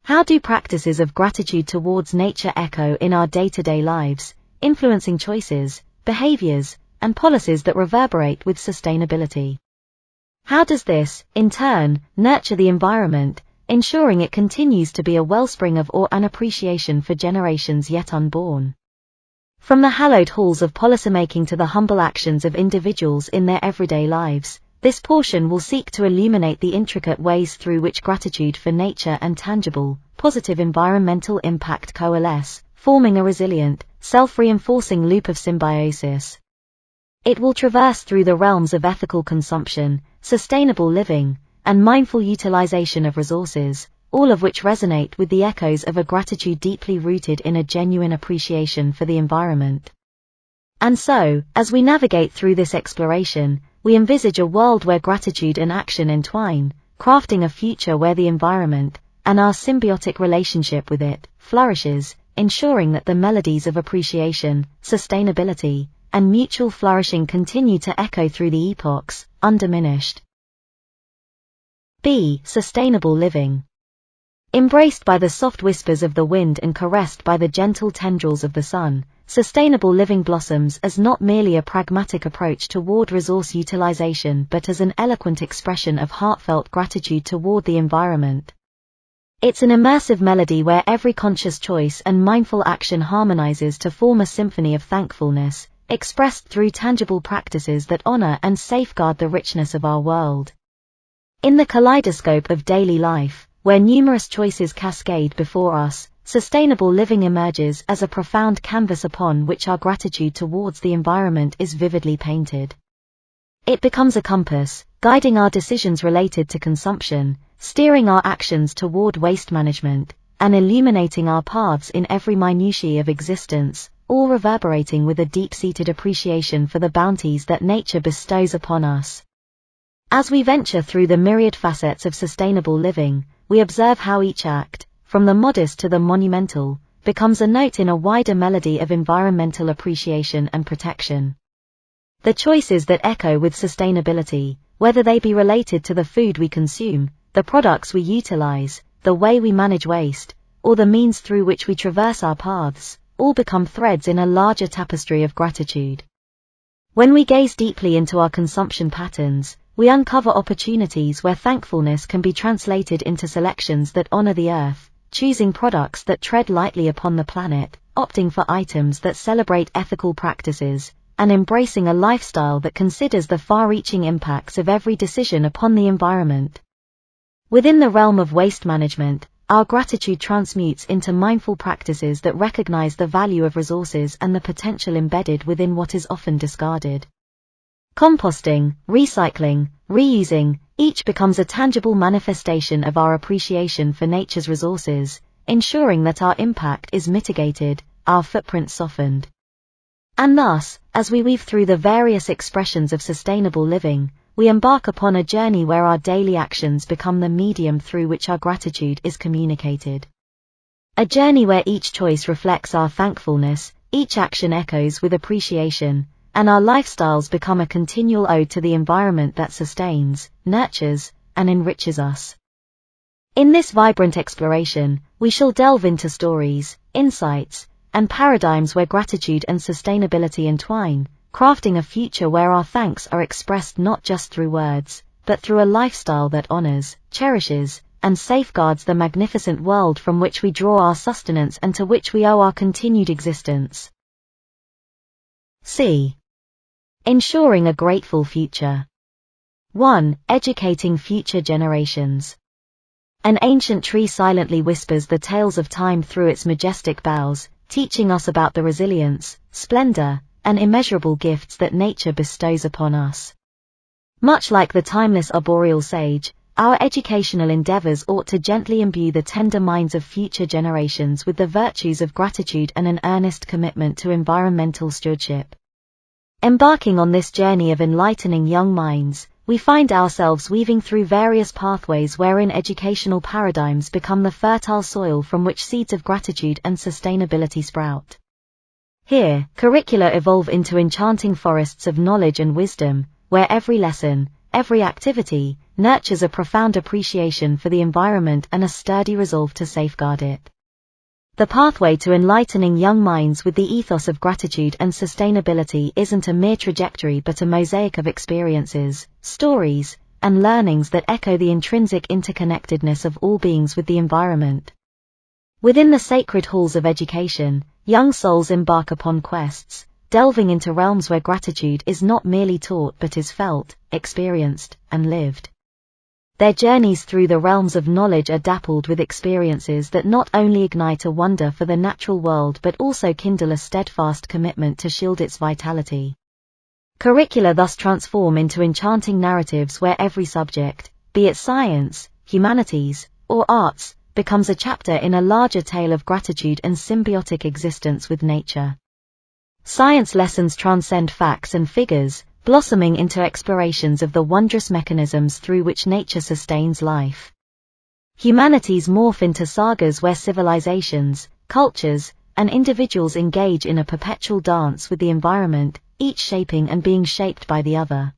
How do practices of gratitude towards nature echo in our day-to-day lives, influencing choices, behaviors, and policies that reverberate with sustainability? How does this, in turn, nurture the environment, ensuring it continues to be a wellspring of awe and appreciation for generations yet unborn? From the hallowed halls of policymaking to the humble actions of individuals in their everyday lives, this portion will seek to illuminate the intricate ways through which gratitude for nature and tangible, positive environmental impact coalesce, forming a resilient, self-reinforcing loop of symbiosis. It will traverse through the realms of ethical consumption, sustainable living, and mindful utilization of resources, all of which resonate with the echoes of a gratitude deeply rooted in a genuine appreciation for the environment. And so, as we navigate through this exploration, we envisage a world where gratitude and action entwine, crafting a future where the environment, and our symbiotic relationship with it, flourishes, ensuring that the melodies of appreciation, sustainability, and mutual flourishing continue to echo through the epochs, undiminished. B. Sustainable living. Embraced by the soft whispers of the wind and caressed by the gentle tendrils of the sun, sustainable living blossoms as not merely a pragmatic approach toward resource utilization but as an eloquent expression of heartfelt gratitude toward the environment. It's an immersive melody where every conscious choice and mindful action harmonizes to form a symphony of thankfulness, expressed through tangible practices that honor and safeguard the richness of our world. In the kaleidoscope of daily life, where numerous choices cascade before us, sustainable living emerges as a profound canvas upon which our gratitude towards the environment is vividly painted. It becomes a compass, guiding our decisions related to consumption, steering our actions toward waste management, and illuminating our paths in every minutiae of existence, all reverberating with a deep-seated appreciation for the bounties that nature bestows upon us. As we venture through the myriad facets of sustainable living, we observe how each act, from the modest to the monumental, becomes a note in a wider melody of environmental appreciation and protection. The choices that echo with sustainability, whether they be related to the food we consume, the products we utilize, the way we manage waste, or the means through which we traverse our paths, all become threads in a larger tapestry of gratitude. When we gaze deeply into our consumption patterns, we uncover opportunities where thankfulness can be translated into selections that honor the earth, choosing products that tread lightly upon the planet, opting for items that celebrate ethical practices, and embracing a lifestyle that considers the far-reaching impacts of every decision upon the environment. Within the realm of waste management, our gratitude transmutes into mindful practices that recognize the value of resources and the potential embedded within what is often discarded. Composting, recycling, reusing, each becomes a tangible manifestation of our appreciation for nature's resources, ensuring that our impact is mitigated, our footprint softened. And thus, as we weave through the various expressions of sustainable living, we embark upon a journey where our daily actions become the medium through which our gratitude is communicated. A journey where each choice reflects our thankfulness, each action echoes with appreciation, and our lifestyles become a continual ode to the environment that sustains, nurtures, and enriches us. In this vibrant exploration, we shall delve into stories, insights, and paradigms where gratitude and sustainability entwine, crafting a future where our thanks are expressed not just through words, but through a lifestyle that honors, cherishes, and safeguards the magnificent world from which we draw our sustenance and to which we owe our continued existence. C. Ensuring a grateful future. 1. Educating future generations. An ancient tree silently whispers the tales of time through its majestic boughs, teaching us about the resilience, splendor, and immeasurable gifts that nature bestows upon us. Much like the timeless arboreal sage, our educational endeavors ought to gently imbue the tender minds of future generations with the virtues of gratitude and an earnest commitment to environmental stewardship. Embarking on this journey of enlightening young minds, we find ourselves weaving through various pathways wherein educational paradigms become the fertile soil from which seeds of gratitude and sustainability sprout. Here, curricula evolve into enchanting forests of knowledge and wisdom, where every lesson, every activity, nurtures a profound appreciation for the environment and a sturdy resolve to safeguard it. The pathway to enlightening young minds with the ethos of gratitude and sustainability isn't a mere trajectory but a mosaic of experiences, stories, and learnings that echo the intrinsic interconnectedness of all beings with the environment. Within the sacred halls of education, young souls embark upon quests, delving into realms where gratitude is not merely taught but is felt, experienced, and lived. Their journeys through the realms of knowledge are dappled with experiences that not only ignite a wonder for the natural world but also kindle a steadfast commitment to shield its vitality. Curricula thus transform into enchanting narratives where every subject, be it science, humanities, or arts, becomes a chapter in a larger tale of gratitude and symbiotic existence with nature. Science lessons transcend facts and figures, blossoming into explorations of the wondrous mechanisms through which nature sustains life. Humanities morph into sagas where civilizations, cultures, and individuals engage in a perpetual dance with the environment, each shaping and being shaped by the other.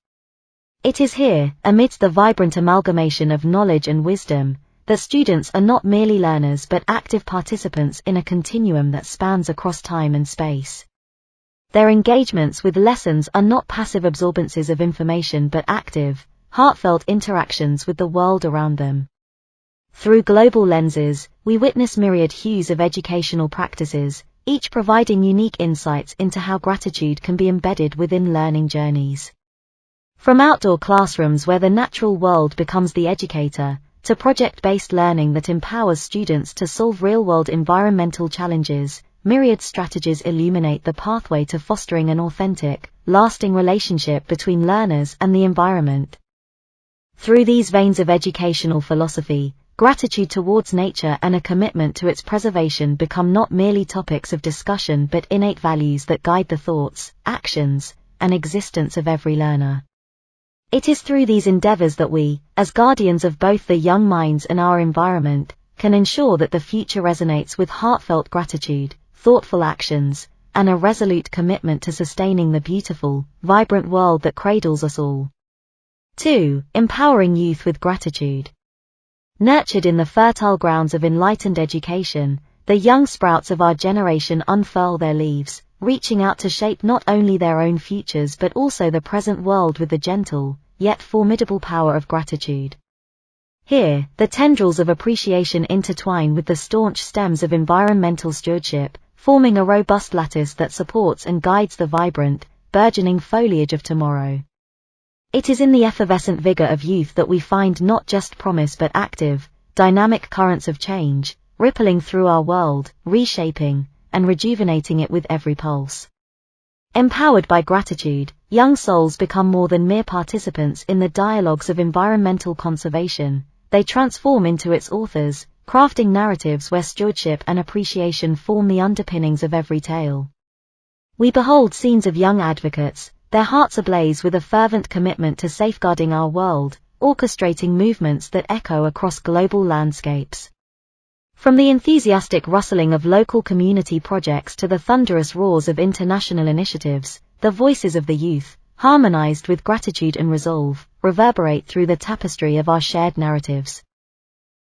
It is here, amidst the vibrant amalgamation of knowledge and wisdom, that students are not merely learners but active participants in a continuum that spans across time and space. Their engagements with lessons are not passive absorbances of information but active, heartfelt interactions with the world around them. Through global lenses, we witness myriad hues of educational practices, each providing unique insights into how gratitude can be embedded within learning journeys. From outdoor classrooms where the natural world becomes the educator, to project-based learning that empowers students to solve real-world environmental challenges, myriad strategies illuminate the pathway to fostering an authentic, lasting relationship between learners and the environment. Through these veins of educational philosophy, gratitude towards nature and a commitment to its preservation become not merely topics of discussion but innate values that guide the thoughts, actions, and existence of every learner. It is through these endeavors that we, as guardians of both the young minds and our environment, can ensure that the future resonates with heartfelt gratitude, thoughtful actions, and a resolute commitment to sustaining the beautiful, vibrant world that cradles us all. 2. Empowering youth with gratitude. Nurtured in the fertile grounds of enlightened education, the young sprouts of our generation unfurl their leaves, reaching out to shape not only their own futures but also the present world with the gentle, yet formidable power of gratitude. Here, the tendrils of appreciation intertwine with the staunch stems of environmental stewardship, forming a robust lattice that supports and guides the vibrant, burgeoning foliage of tomorrow. It is in the effervescent vigor of youth that we find not just promise but active, dynamic currents of change, rippling through our world, reshaping and rejuvenating it with every pulse. Empowered by gratitude, young souls become more than mere participants in the dialogues of environmental conservation. They transform into its authors, crafting narratives where stewardship and appreciation form the underpinnings of every tale. We behold scenes of young advocates, their hearts ablaze with a fervent commitment to safeguarding our world, orchestrating movements that echo across global landscapes. From the enthusiastic rustling of local community projects to the thunderous roars of international initiatives, the voices of the youth, harmonized with gratitude and resolve, reverberate through the tapestry of our shared narratives.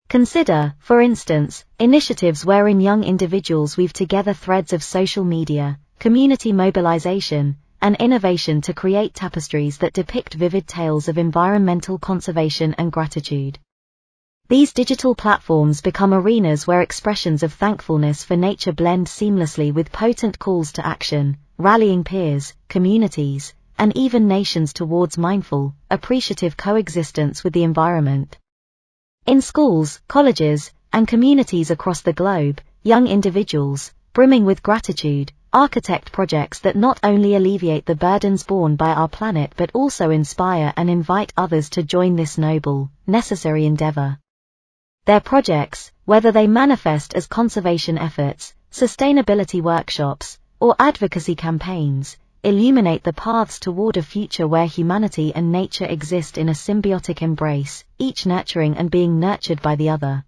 Consider, for instance, initiatives wherein young individuals weave together threads of social media, community mobilization, and innovation to create tapestries that depict vivid tales of environmental conservation and gratitude. These digital platforms become arenas where expressions of thankfulness for nature blend seamlessly with potent calls to action, rallying peers, communities, and even nations towards mindful, appreciative coexistence with the environment. In schools, colleges, and communities across the globe, young individuals, brimming with gratitude, architect projects that not only alleviate the burdens borne by our planet but also inspire and invite others to join this noble, necessary endeavor. Their projects, whether they manifest as conservation efforts, sustainability workshops, or advocacy campaigns, illuminate the paths toward a future where humanity and nature exist in a symbiotic embrace, each nurturing and being nurtured by the other.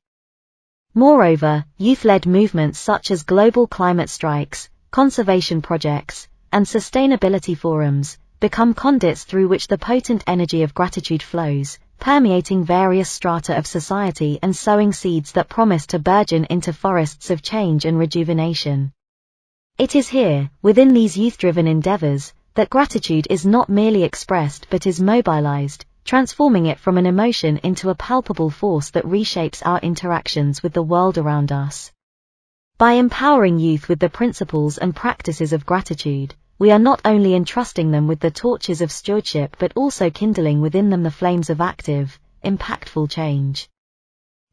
Moreover, youth-led movements such as global climate strikes, conservation projects, and sustainability forums become conduits through which the potent energy of gratitude flows, permeating various strata of society and sowing seeds that promise to burgeon into forests of change and rejuvenation. It is here, within these youth-driven endeavors, that gratitude is not merely expressed but is mobilized, transforming it from an emotion into a palpable force that reshapes our interactions with the world around us. By empowering youth with the principles and practices of gratitude, we are not only entrusting them with the torches of stewardship but also kindling within them the flames of active, impactful change.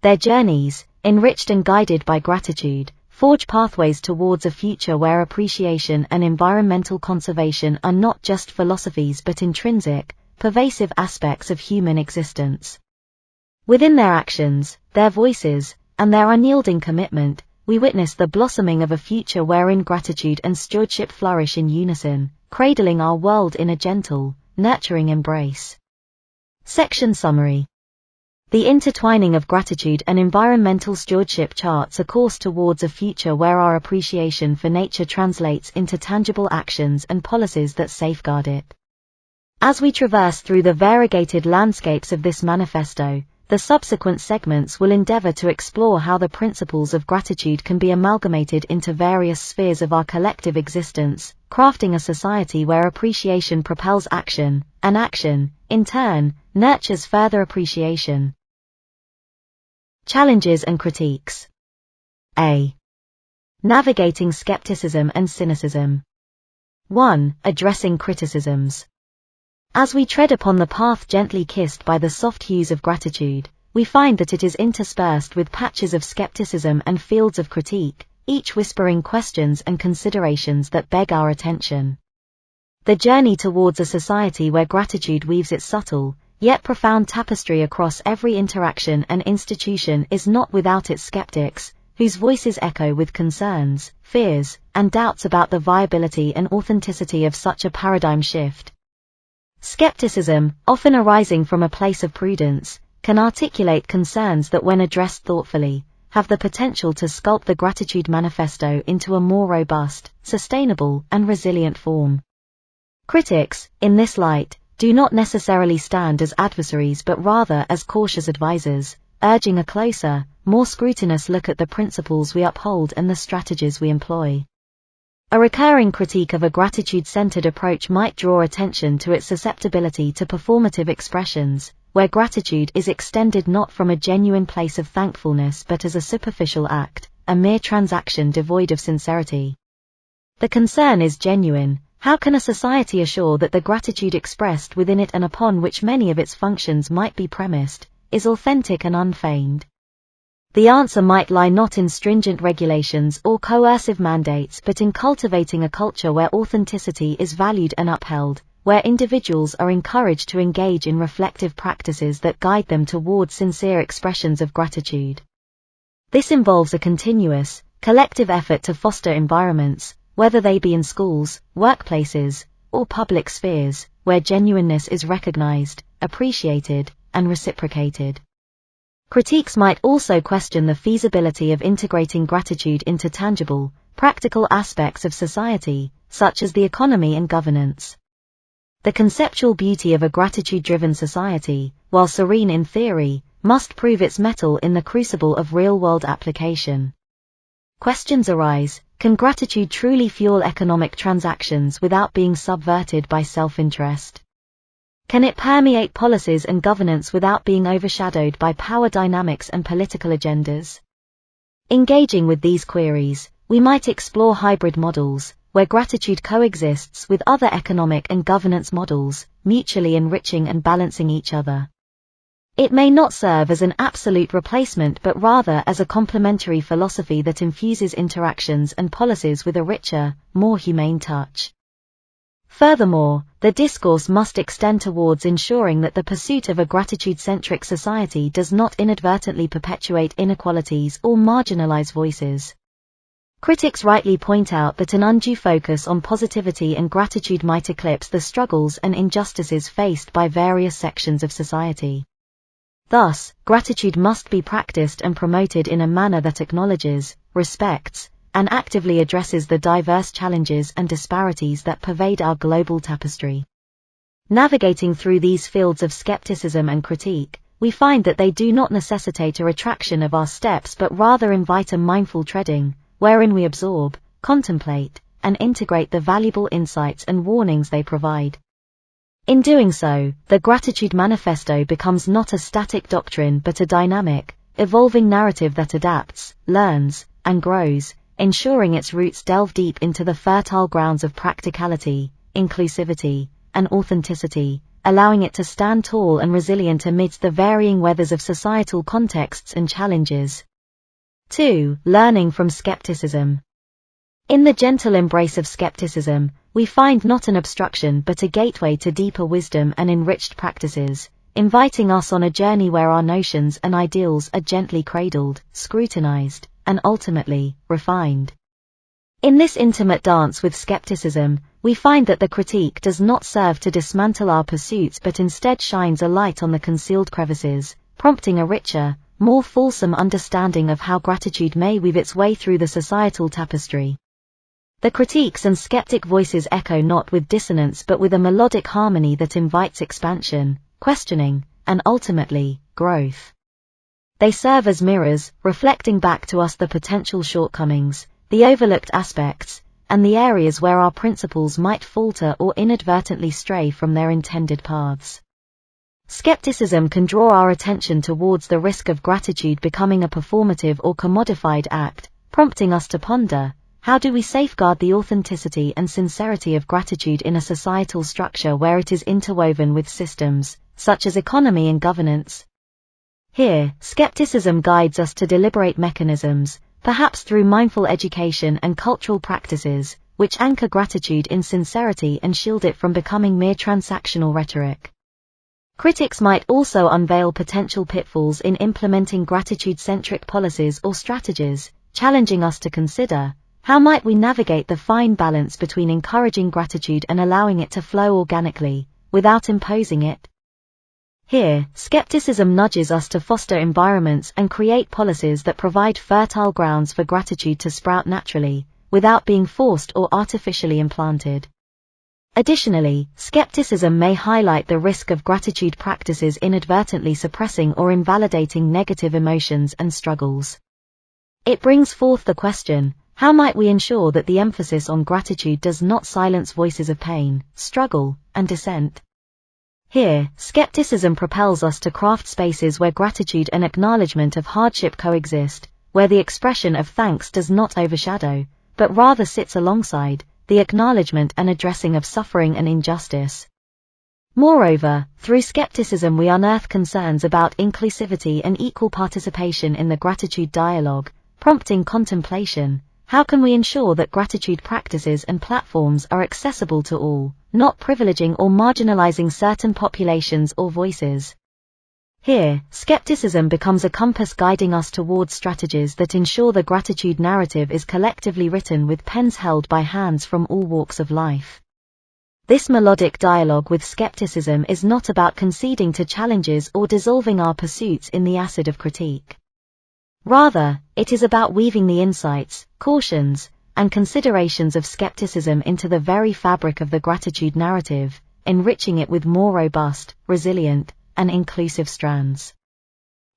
Their journeys, enriched and guided by gratitude, forge pathways towards a future where appreciation and environmental conservation are not just philosophies but intrinsic, pervasive aspects of human existence. Within their actions, their voices, and their unyielding commitment, we witness the blossoming of a future wherein gratitude and stewardship flourish in unison, cradling our world in a gentle, nurturing embrace. Section Summary. The intertwining of gratitude and environmental stewardship charts a course towards a future where our appreciation for nature translates into tangible actions and policies that safeguard it. As we traverse through the variegated landscapes of this manifesto, the subsequent segments will endeavor to explore how the principles of gratitude can be amalgamated into various spheres of our collective existence, crafting a society where appreciation propels action, and action, in turn, nurtures further appreciation. Challenges and critiques. A. Navigating skepticism and cynicism. 1. Addressing criticisms. As we tread upon the path gently kissed by the soft hues of gratitude, we find that it is interspersed with patches of skepticism and fields of critique, each whispering questions and considerations that beg our attention. The journey towards a society where gratitude weaves its subtle, yet profound tapestry across every interaction and institution is not without its skeptics, whose voices echo with concerns, fears, and doubts about the viability and authenticity of such a paradigm shift. Skepticism, often arising from a place of prudence, can articulate concerns that, when addressed thoughtfully, have the potential to sculpt the Gratitude Manifesto into a more robust, sustainable, and resilient form. Critics, in this light, do not necessarily stand as adversaries but rather as cautious advisors, urging a closer, more scrutinous look at the principles we uphold and the strategies we employ. A recurring critique of a gratitude-centered approach might draw attention to its susceptibility to performative expressions, where gratitude is extended not from a genuine place of thankfulness but as a superficial act, a mere transaction devoid of sincerity. The concern is genuine. How can a society assure that the gratitude expressed within it and upon which many of its functions might be premised, is authentic and unfeigned? The answer might lie not in stringent regulations or coercive mandates but in cultivating a culture where authenticity is valued and upheld, where individuals are encouraged to engage in reflective practices that guide them towards sincere expressions of gratitude. This involves a continuous, collective effort to foster environments, whether they be in schools, workplaces, or public spheres, where genuineness is recognized, appreciated, and reciprocated. Critiques might also question the feasibility of integrating gratitude into tangible, practical aspects of society, such as the economy and governance. The conceptual beauty of a gratitude-driven society, while serene in theory, must prove its mettle in the crucible of real-world application. Questions arise: can gratitude truly fuel economic transactions without being subverted by self-interest? Can it permeate policies and governance without being overshadowed by power dynamics and political agendas? Engaging with these queries, we might explore hybrid models, where gratitude coexists with other economic and governance models, mutually enriching and balancing each other. It may not serve as an absolute replacement but rather as a complementary philosophy that infuses interactions and policies with a richer, more humane touch. Furthermore, the discourse must extend towards ensuring that the pursuit of a gratitude-centric society does not inadvertently perpetuate inequalities or marginalize voices. Critics rightly point out that an undue focus on positivity and gratitude might eclipse the struggles and injustices faced by various sections of society. Thus, gratitude must be practiced and promoted in a manner that acknowledges, respects, and actively addresses the diverse challenges and disparities that pervade our global tapestry. Navigating through these fields of skepticism and critique, we find that they do not necessitate a retraction of our steps but rather invite a mindful treading, wherein we absorb, contemplate, and integrate the valuable insights and warnings they provide. In doing so, the Gratitude Manifesto becomes not a static doctrine but a dynamic, evolving narrative that adapts, learns, and grows, ensuring its roots delve deep into the fertile grounds of practicality, inclusivity, and authenticity, allowing it to stand tall and resilient amidst the varying weathers of societal contexts and challenges. 2. Learning from skepticism. In the gentle embrace of skepticism, we find not an obstruction but a gateway to deeper wisdom and enriched practices, inviting us on a journey where our notions and ideals are gently cradled, scrutinized, and ultimately, refined. In this intimate dance with skepticism, we find that the critique does not serve to dismantle our pursuits but instead shines a light on the concealed crevices, prompting a richer, more fulsome understanding of how gratitude may weave its way through the societal tapestry. The critiques and skeptic voices echo not with dissonance but with a melodic harmony that invites expansion, questioning, and ultimately, growth. They serve as mirrors, reflecting back to us the potential shortcomings, the overlooked aspects, and the areas where our principles might falter or inadvertently stray from their intended paths. Skepticism can draw our attention towards the risk of gratitude becoming a performative or commodified act, prompting us to ponder, how do we safeguard the authenticity and sincerity of gratitude in a societal structure where it is interwoven with systems, such as economy and governance? Here, skepticism guides us to deliberate mechanisms, perhaps through mindful education and cultural practices, which anchor gratitude in sincerity and shield it from becoming mere transactional rhetoric. Critics might also unveil potential pitfalls in implementing gratitude-centric policies or strategies, challenging us to consider, how might we navigate the fine balance between encouraging gratitude and allowing it to flow organically, without imposing it? Here, skepticism nudges us to foster environments and create policies that provide fertile grounds for gratitude to sprout naturally, without being forced or artificially implanted. Additionally, skepticism may highlight the risk of gratitude practices inadvertently suppressing or invalidating negative emotions and struggles. It brings forth the question, how might we ensure that the emphasis on gratitude does not silence voices of pain, struggle, and dissent? Here, skepticism propels us to craft spaces where gratitude and acknowledgement of hardship coexist, where the expression of thanks does not overshadow, but rather sits alongside, the acknowledgement and addressing of suffering and injustice. Moreover, through skepticism we unearth concerns about inclusivity and equal participation in the gratitude dialogue, prompting contemplation. How can we ensure that gratitude practices and platforms are accessible to all, not privileging or marginalizing certain populations or voices? Here, skepticism becomes a compass guiding us towards strategies that ensure the gratitude narrative is collectively written with pens held by hands from all walks of life. This melodic dialogue with skepticism is not about conceding to challenges or dissolving our pursuits in the acid of critique. Rather, it is about weaving the insights, cautions, and considerations of skepticism into the very fabric of the gratitude narrative, enriching it with more robust, resilient, and inclusive strands.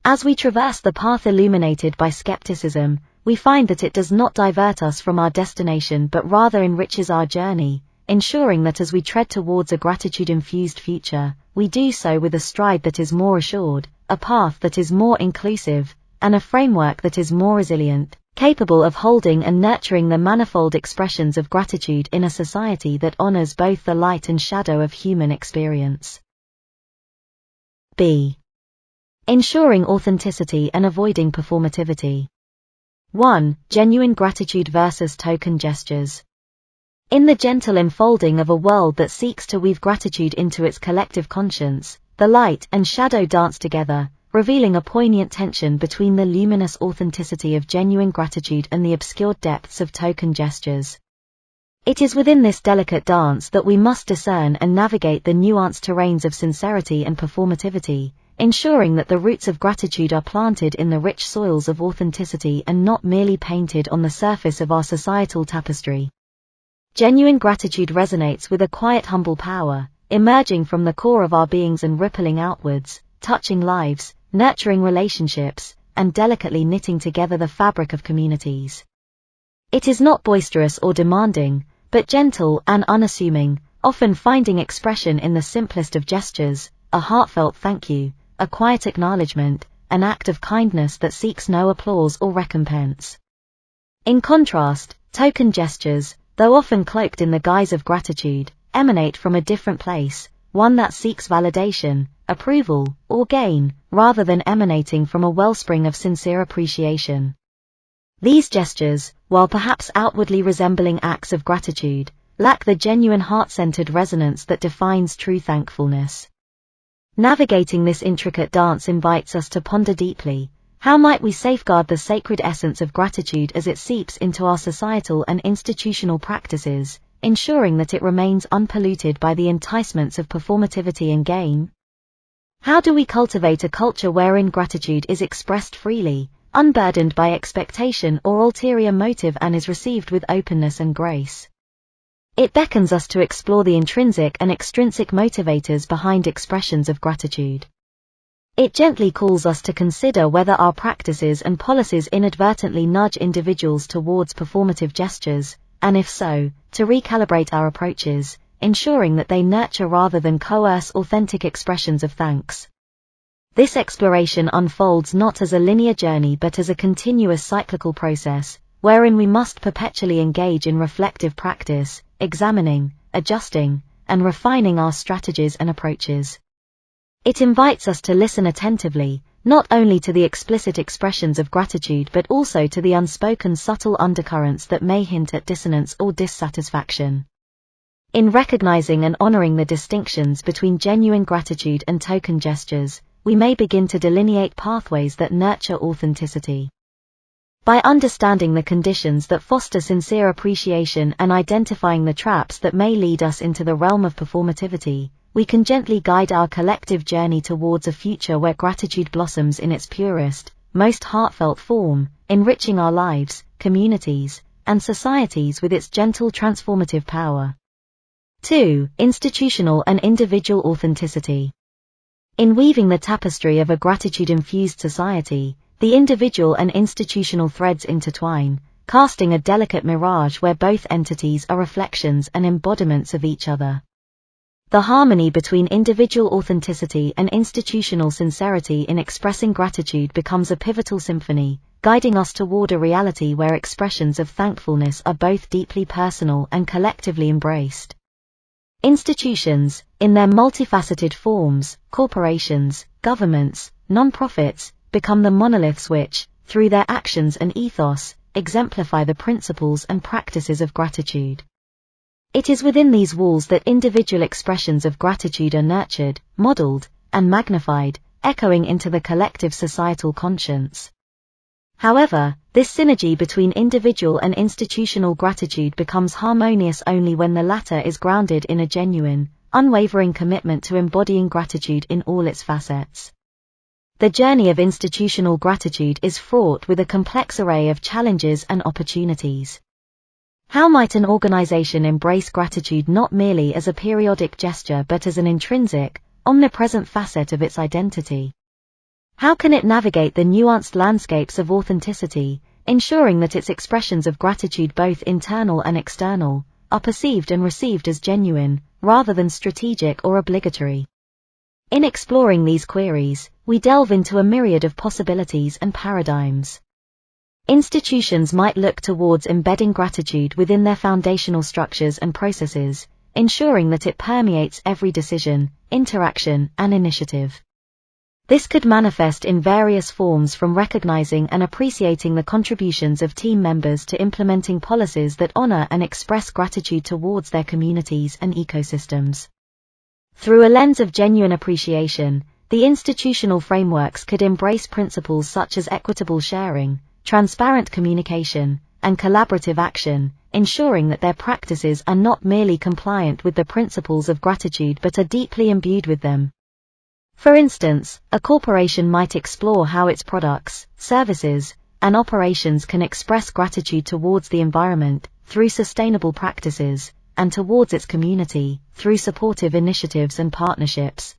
As we traverse the path illuminated by skepticism, we find that it does not divert us from our destination but rather enriches our journey, ensuring that as we tread towards a gratitude-infused future, we do so with a stride that is more assured, a path that is more inclusive, and a framework that is more resilient, capable of holding and nurturing the manifold expressions of gratitude in a society that honors both the light and shadow of human experience. B. Ensuring authenticity and avoiding performativity. 1. Genuine gratitude versus token gestures. In the gentle enfolding of a world that seeks to weave gratitude into its collective conscience, the light and shadow dance together, revealing a poignant tension between the luminous authenticity of genuine gratitude and the obscured depths of token gestures. It is within this delicate dance that we must discern and navigate the nuanced terrains of sincerity and performativity, ensuring that the roots of gratitude are planted in the rich soils of authenticity and not merely painted on the surface of our societal tapestry. Genuine gratitude resonates with a quiet, humble power, emerging from the core of our beings and rippling outwards, touching lives, nurturing relationships, and delicately knitting together the fabric of communities. It is not boisterous or demanding, but gentle and unassuming, often finding expression in the simplest of gestures, a heartfelt thank you, a quiet acknowledgement, an act of kindness that seeks no applause or recompense. In contrast, token gestures, though often cloaked in the guise of gratitude, emanate from a different place, one that seeks validation, approval, or gain, rather than emanating from a wellspring of sincere appreciation. These gestures, while perhaps outwardly resembling acts of gratitude, lack the genuine heart-centered resonance that defines true thankfulness. Navigating this intricate dance invites us to ponder deeply, how might we safeguard the sacred essence of gratitude as it seeps into our societal and institutional practices, ensuring that it remains unpolluted by the enticements of performativity and gain? How do we cultivate a culture wherein gratitude is expressed freely, unburdened by expectation or ulterior motive, and is received with openness and grace? It beckons us to explore the intrinsic and extrinsic motivators behind expressions of gratitude. It gently calls us to consider whether our practices and policies inadvertently nudge individuals towards performative gestures, and if so, to recalibrate our approaches, ensuring that they nurture rather than coerce authentic expressions of thanks. This exploration unfolds not as a linear journey but as a continuous cyclical process, wherein we must perpetually engage in reflective practice, examining, adjusting, and refining our strategies and approaches. It invites us to listen attentively, not only to the explicit expressions of gratitude but also to the unspoken subtle undercurrents that may hint at dissonance or dissatisfaction. In recognizing and honoring the distinctions between genuine gratitude and token gestures, we may begin to delineate pathways that nurture authenticity. By understanding the conditions that foster sincere appreciation and identifying the traps that may lead us into the realm of performativity, we can gently guide our collective journey towards a future where gratitude blossoms in its purest, most heartfelt form, enriching our lives, communities, and societies with its gentle transformative power. 2. Institutional and individual authenticity. In weaving the tapestry of a gratitude-infused society, the individual and institutional threads intertwine, casting a delicate mirage where both entities are reflections and embodiments of each other. The harmony between individual authenticity and institutional sincerity in expressing gratitude becomes a pivotal symphony, guiding us toward a reality where expressions of thankfulness are both deeply personal and collectively embraced. Institutions, in their multifaceted forms, corporations, governments, non-profits, become the monoliths which, through their actions and ethos, exemplify the principles and practices of gratitude. It is within these walls that individual expressions of gratitude are nurtured, modeled, and magnified, echoing into the collective societal conscience. However, this synergy between individual and institutional gratitude becomes harmonious only when the latter is grounded in a genuine, unwavering commitment to embodying gratitude in all its facets. The journey of institutional gratitude is fraught with a complex array of challenges and opportunities. How might an organization embrace gratitude not merely as a periodic gesture but as an intrinsic, omnipresent facet of its identity? How can it navigate the nuanced landscapes of authenticity, ensuring that its expressions of gratitude, both internal and external, are perceived and received as genuine, rather than strategic or obligatory? In exploring these queries, we delve into a myriad of possibilities and paradigms. Institutions might look towards embedding gratitude within their foundational structures and processes, ensuring that it permeates every decision, interaction, and initiative. This could manifest in various forms, from recognizing and appreciating the contributions of team members to implementing policies that honor and express gratitude towards their communities and ecosystems. Through a lens of genuine appreciation, the institutional frameworks could embrace principles such as equitable sharing, transparent communication, and collaborative action, ensuring that their practices are not merely compliant with the principles of gratitude but are deeply imbued with them. For instance, a corporation might explore how its products, services, and operations can express gratitude towards the environment through sustainable practices, and towards its community through supportive initiatives and partnerships.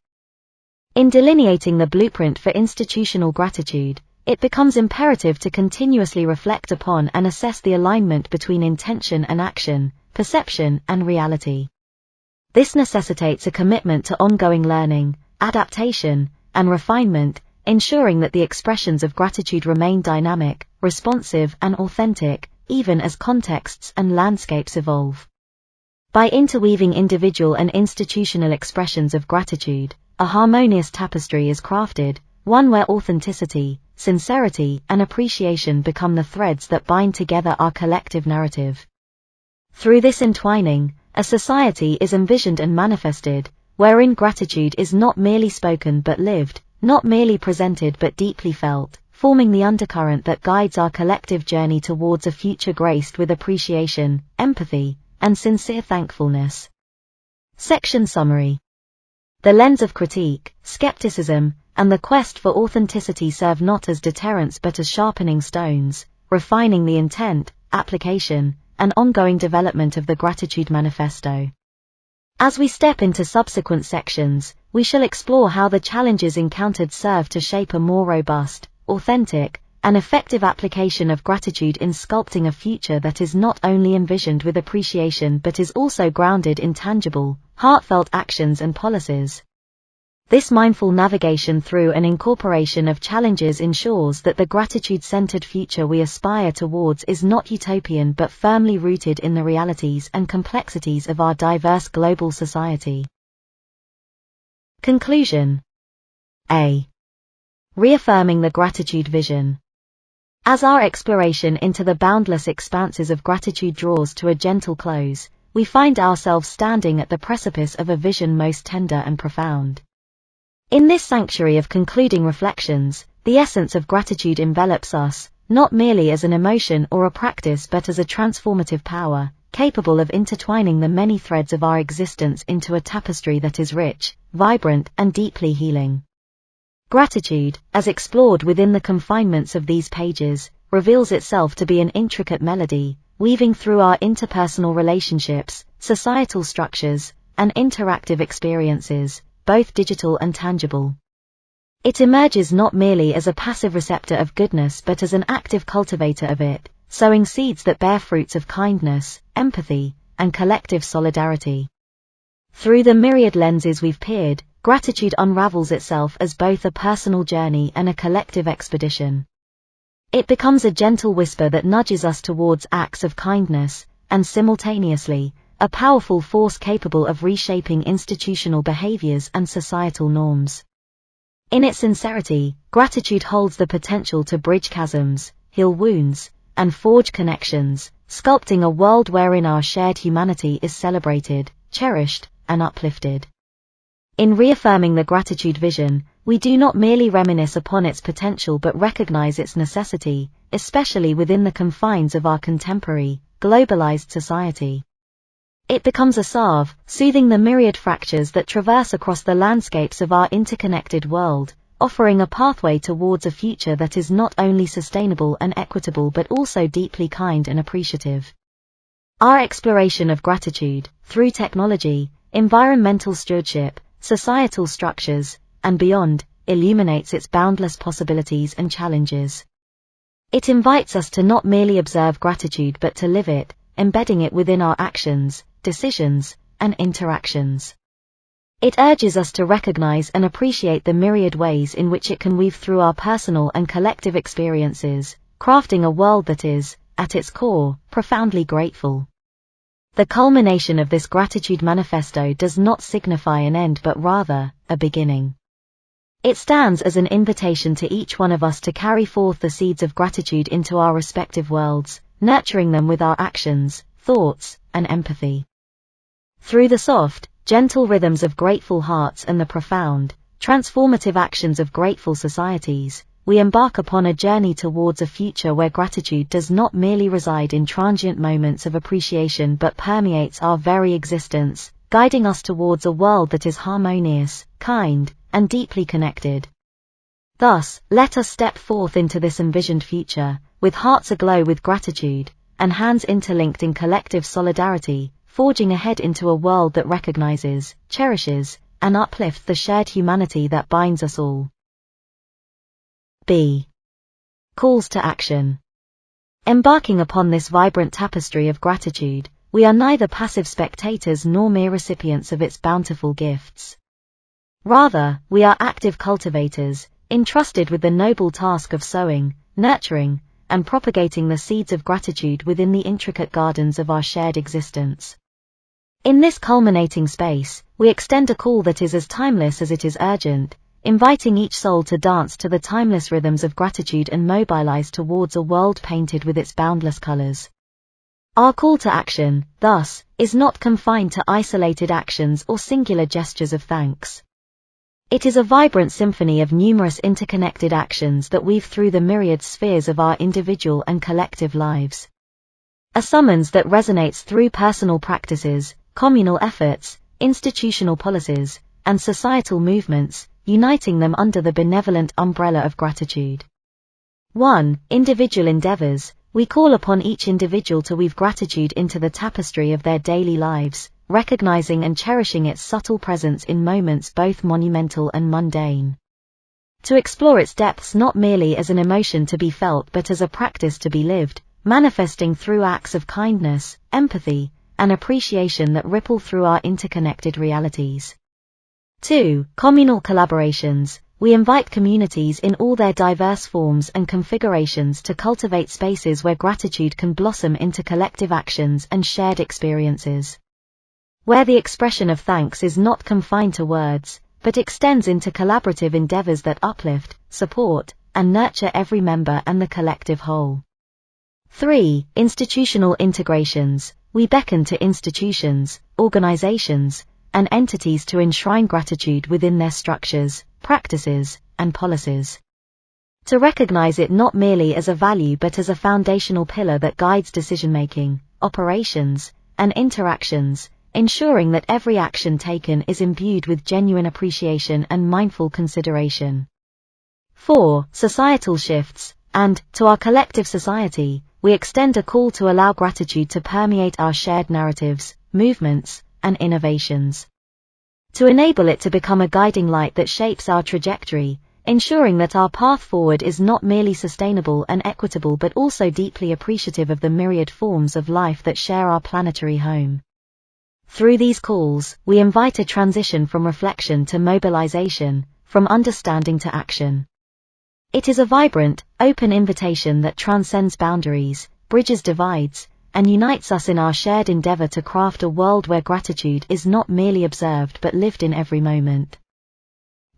In delineating the blueprint for institutional gratitude, it becomes imperative to continuously reflect upon and assess the alignment between intention and action, perception and reality. This necessitates a commitment to ongoing learning, adaptation, and refinement, ensuring that the expressions of gratitude remain dynamic, responsive, and authentic, even as contexts and landscapes evolve. By interweaving individual and institutional expressions of gratitude, a harmonious tapestry is crafted, one where authenticity, sincerity, and appreciation become the threads that bind together our collective narrative. Through this entwining, a society is envisioned and manifested, wherein gratitude is not merely spoken but lived, not merely presented but deeply felt, forming the undercurrent that guides our collective journey towards a future graced with appreciation, empathy, and sincere thankfulness. Section Summary. The lens of critique, skepticism, and the quest for authenticity serve not as deterrents but as sharpening stones, refining the intent, application, and ongoing development of the Gratitude Manifesto. As we step into subsequent sections, we shall explore how the challenges encountered serve to shape a more robust, authentic, and effective application of gratitude in sculpting a future that is not only envisioned with appreciation but is also grounded in tangible, heartfelt actions and policies. This mindful navigation through and incorporation of challenges ensures that the gratitude-centered future we aspire towards is not utopian but firmly rooted in the realities and complexities of our diverse global society. Conclusion. A. Reaffirming the gratitude vision. As our exploration into the boundless expanses of gratitude draws to a gentle close, we find ourselves standing at the precipice of a vision most tender and profound. In this sanctuary of concluding reflections, the essence of gratitude envelops us, not merely as an emotion or a practice but as a transformative power, capable of intertwining the many threads of our existence into a tapestry that is rich, vibrant, and deeply healing. Gratitude, as explored within the confinements of these pages, reveals itself to be an intricate melody, weaving through our interpersonal relationships, societal structures, and interactive experiences, both digital and tangible. It emerges not merely as a passive receptor of goodness but as an active cultivator of it, sowing seeds that bear fruits of kindness, empathy, and collective solidarity. Through the myriad lenses we've peered, gratitude unravels itself as both a personal journey and a collective expedition. It becomes a gentle whisper that nudges us towards acts of kindness, and simultaneously, a powerful force capable of reshaping institutional behaviors and societal norms. In its sincerity, gratitude holds the potential to bridge chasms, heal wounds, and forge connections, sculpting a world wherein our shared humanity is celebrated, cherished, and uplifted. In reaffirming the gratitude vision, we do not merely reminisce upon its potential but recognize its necessity, especially within the confines of our contemporary, globalized society. It becomes a salve, soothing the myriad fractures that traverse across the landscapes of our interconnected world, offering a pathway towards a future that is not only sustainable and equitable but also deeply kind and appreciative. Our exploration of gratitude, through technology, environmental stewardship, societal structures, and beyond, illuminates its boundless possibilities and challenges. It invites us to not merely observe gratitude but to live it, embedding it within our actions, decisions, and interactions. It urges us to recognize and appreciate the myriad ways in which it can weave through our personal and collective experiences, crafting a world that is, at its core, profoundly grateful. The culmination of this Gratitude Manifesto does not signify an end but rather, a beginning. It stands as an invitation to each one of us to carry forth the seeds of gratitude into our respective worlds, nurturing them with our actions, thoughts, and empathy. Through the soft, gentle rhythms of grateful hearts and the profound, transformative actions of grateful societies, we embark upon a journey towards a future where gratitude does not merely reside in transient moments of appreciation but permeates our very existence, guiding us towards a world that is harmonious, kind, and deeply connected. Thus, let us step forth into this envisioned future, with hearts aglow with gratitude, and hands interlinked in collective solidarity, forging ahead into a world that recognizes, cherishes, and uplifts the shared humanity that binds us all. B. Calls to action. Embarking upon this vibrant tapestry of gratitude, we are neither passive spectators nor mere recipients of its bountiful gifts. Rather, we are active cultivators, entrusted with the noble task of sowing, nurturing, and propagating the seeds of gratitude within the intricate gardens of our shared existence. In this culminating space, we extend a call that is as timeless as it is urgent, inviting each soul to dance to the timeless rhythms of gratitude and mobilize towards a world painted with its boundless colors. Our call to action, thus, is not confined to isolated actions or singular gestures of thanks. It is a vibrant symphony of numerous interconnected actions that weave through the myriad spheres of our individual and collective lives. A summons that resonates through personal practices, communal efforts, institutional policies, and societal movements, uniting them under the benevolent umbrella of gratitude. 1. Individual endeavors. We call upon each individual to weave gratitude into the tapestry of their daily lives, recognizing and cherishing its subtle presence in moments both monumental and mundane. To explore its depths not merely as an emotion to be felt but as a practice to be lived, manifesting through acts of kindness, empathy, and appreciation that ripple through our interconnected realities. 2. Communal collaborations. We invite communities in all their diverse forms and configurations to cultivate spaces where gratitude can blossom into collective actions and shared experiences, where the expression of thanks is not confined to words, but extends into collaborative endeavors that uplift, support, and nurture every member and the collective whole. 3. Institutional integrations. We beckon to institutions, organizations, and entities to enshrine gratitude within their structures, practices, and policies, to recognize it not merely as a value but as a foundational pillar that guides decision-making, operations, and interactions, ensuring that every action taken is imbued with genuine appreciation and mindful consideration. 4. Societal shifts. And, to our collective society, we extend a call to allow gratitude to permeate our shared narratives, movements, and innovations, to enable it to become a guiding light that shapes our trajectory, ensuring that our path forward is not merely sustainable and equitable but also deeply appreciative of the myriad forms of life that share our planetary home. Through these calls, we invite a transition from reflection to mobilization, from understanding to action. It is a vibrant, open invitation that transcends boundaries, bridges divides, and unites us in our shared endeavor to craft a world where gratitude is not merely observed but lived in every moment.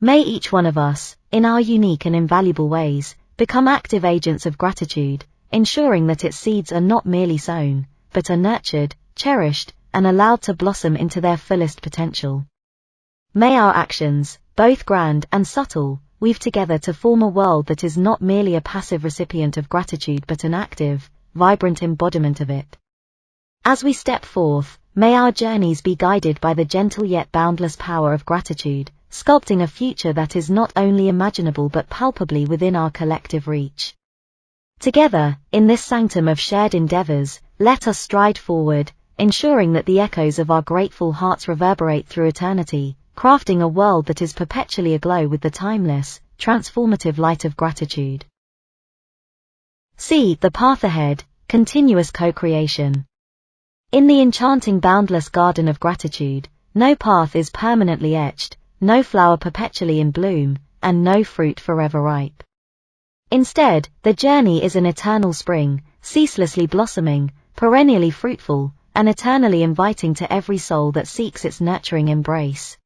May each one of us, in our unique and invaluable ways, become active agents of gratitude, ensuring that its seeds are not merely sown, but are nurtured, cherished, and allowed to blossom into their fullest potential. May our actions, both grand and subtle, weave together to form a world that is not merely a passive recipient of gratitude but an active, vibrant embodiment of it. As we step forth, may our journeys be guided by the gentle yet boundless power of gratitude, sculpting a future that is not only imaginable but palpably within our collective reach. Together, in this sanctum of shared endeavors, let us stride forward, ensuring that the echoes of our grateful hearts reverberate through eternity, crafting a world that is perpetually aglow with the timeless, transformative light of gratitude. See the path ahead, continuous co-creation. In the enchanting boundless garden of gratitude, no path is permanently etched, no flower perpetually in bloom, and no fruit forever ripe. Instead, the journey is an eternal spring, ceaselessly blossoming, perennially fruitful, and eternally inviting to every soul that seeks its nurturing embrace.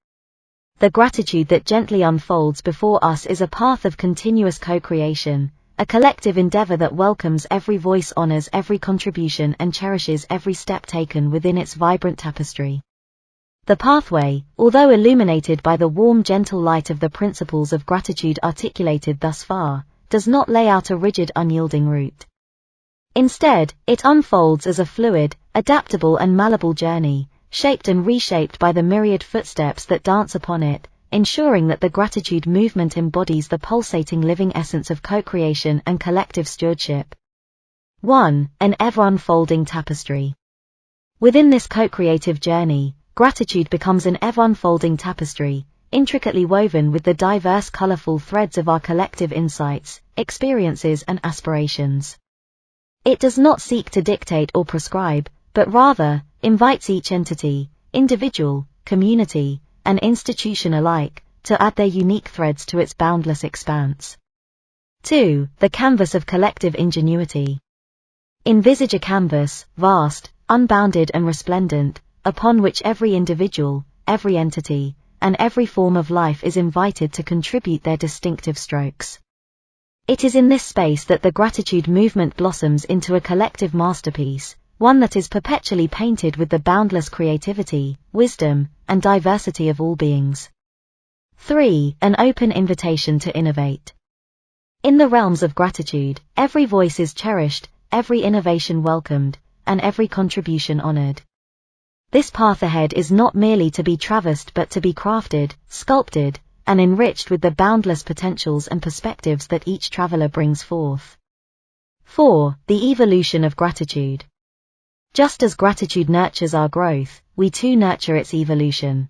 The gratitude that gently unfolds before us is a path of continuous co-creation, a collective endeavor that welcomes every voice, honors every contribution, and cherishes every step taken within its vibrant tapestry. The pathway, although illuminated by the warm, gentle light of the principles of gratitude articulated thus far, does not lay out a rigid, unyielding route. Instead, it unfolds as a fluid, adaptable and malleable journey, shaped and reshaped by the myriad footsteps that dance upon it, ensuring that the gratitude movement embodies the pulsating living essence of co-creation and collective stewardship. 1. An ever-unfolding tapestry. Within this co-creative journey, gratitude becomes an ever-unfolding tapestry, intricately woven with the diverse, colorful threads of our collective insights, experiences, and aspirations. It does not seek to dictate or prescribe, but rather, invites each entity, individual, community, and institution alike, to add their unique threads to its boundless expanse. 2. The canvas of collective ingenuity. Envisage a canvas, vast, unbounded and resplendent, upon which every individual, every entity, and every form of life is invited to contribute their distinctive strokes. It is in this space that the gratitude movement blossoms into a collective masterpiece, one that is perpetually painted with the boundless creativity, wisdom, and diversity of all beings. 3. An open invitation to innovate. In the realms of gratitude, every voice is cherished, every innovation welcomed, and every contribution honored. This path ahead is not merely to be traversed but to be crafted, sculpted, and enriched with the boundless potentials and perspectives that each traveler brings forth. 4. The evolution of gratitude. Just as gratitude nurtures our growth, we too nurture its evolution.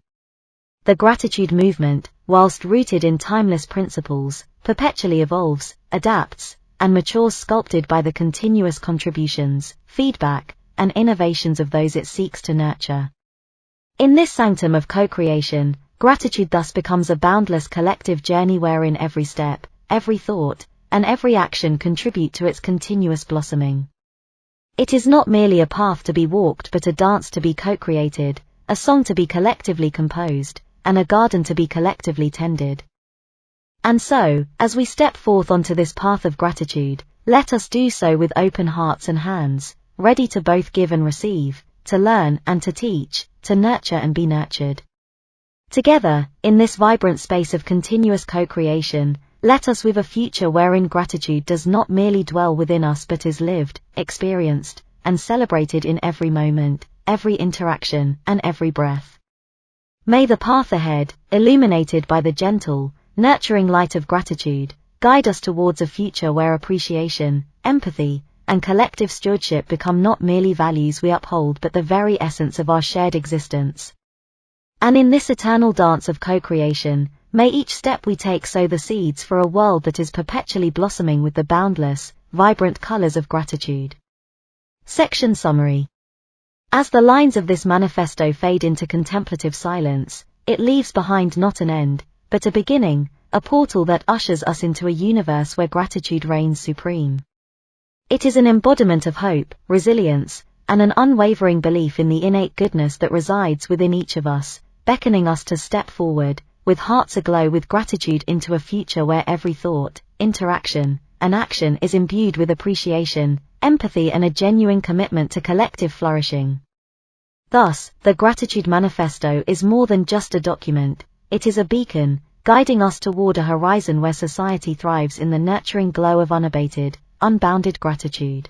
The gratitude movement, whilst rooted in timeless principles, perpetually evolves, adapts, and matures, sculpted by the continuous contributions, feedback, and innovations of those it seeks to nurture. In this sanctum of co-creation, Gratitude thus becomes a boundless collective journey wherein every step, every thought, and every action contribute to its continuous blossoming. It is not merely a path to be walked but a dance to be co-created, a song to be collectively composed, and a garden to be collectively tended. And so, as we step forth onto this path of gratitude, let us do so with open hearts and hands, ready to both give and receive, to learn and to teach, to nurture and be nurtured. Together, in this vibrant space of continuous co-creation, let us weave a future wherein gratitude does not merely dwell within us but is lived, experienced, and celebrated in every moment, every interaction, and every breath. May the path ahead, illuminated by the gentle, nurturing light of gratitude, guide us towards a future where appreciation, empathy, and collective stewardship become not merely values we uphold but the very essence of our shared existence. And in this eternal dance of co-creation, may each step we take sow the seeds for a world that is perpetually blossoming with the boundless, vibrant colors of gratitude. Section Summary. As the lines of this manifesto fade into contemplative silence, it leaves behind not an end, but a beginning, a portal that ushers us into a universe where gratitude reigns supreme. It is an embodiment of hope, resilience, and an unwavering belief in the innate goodness that resides within each of us, beckoning us to step forward, with hearts aglow with gratitude into a future where every thought, interaction, and action is imbued with appreciation, empathy and a genuine commitment to collective flourishing. Thus, the Gratitude Manifesto is more than just a document, it is a beacon, guiding us toward a horizon where society thrives in the nurturing glow of unabated, unbounded gratitude.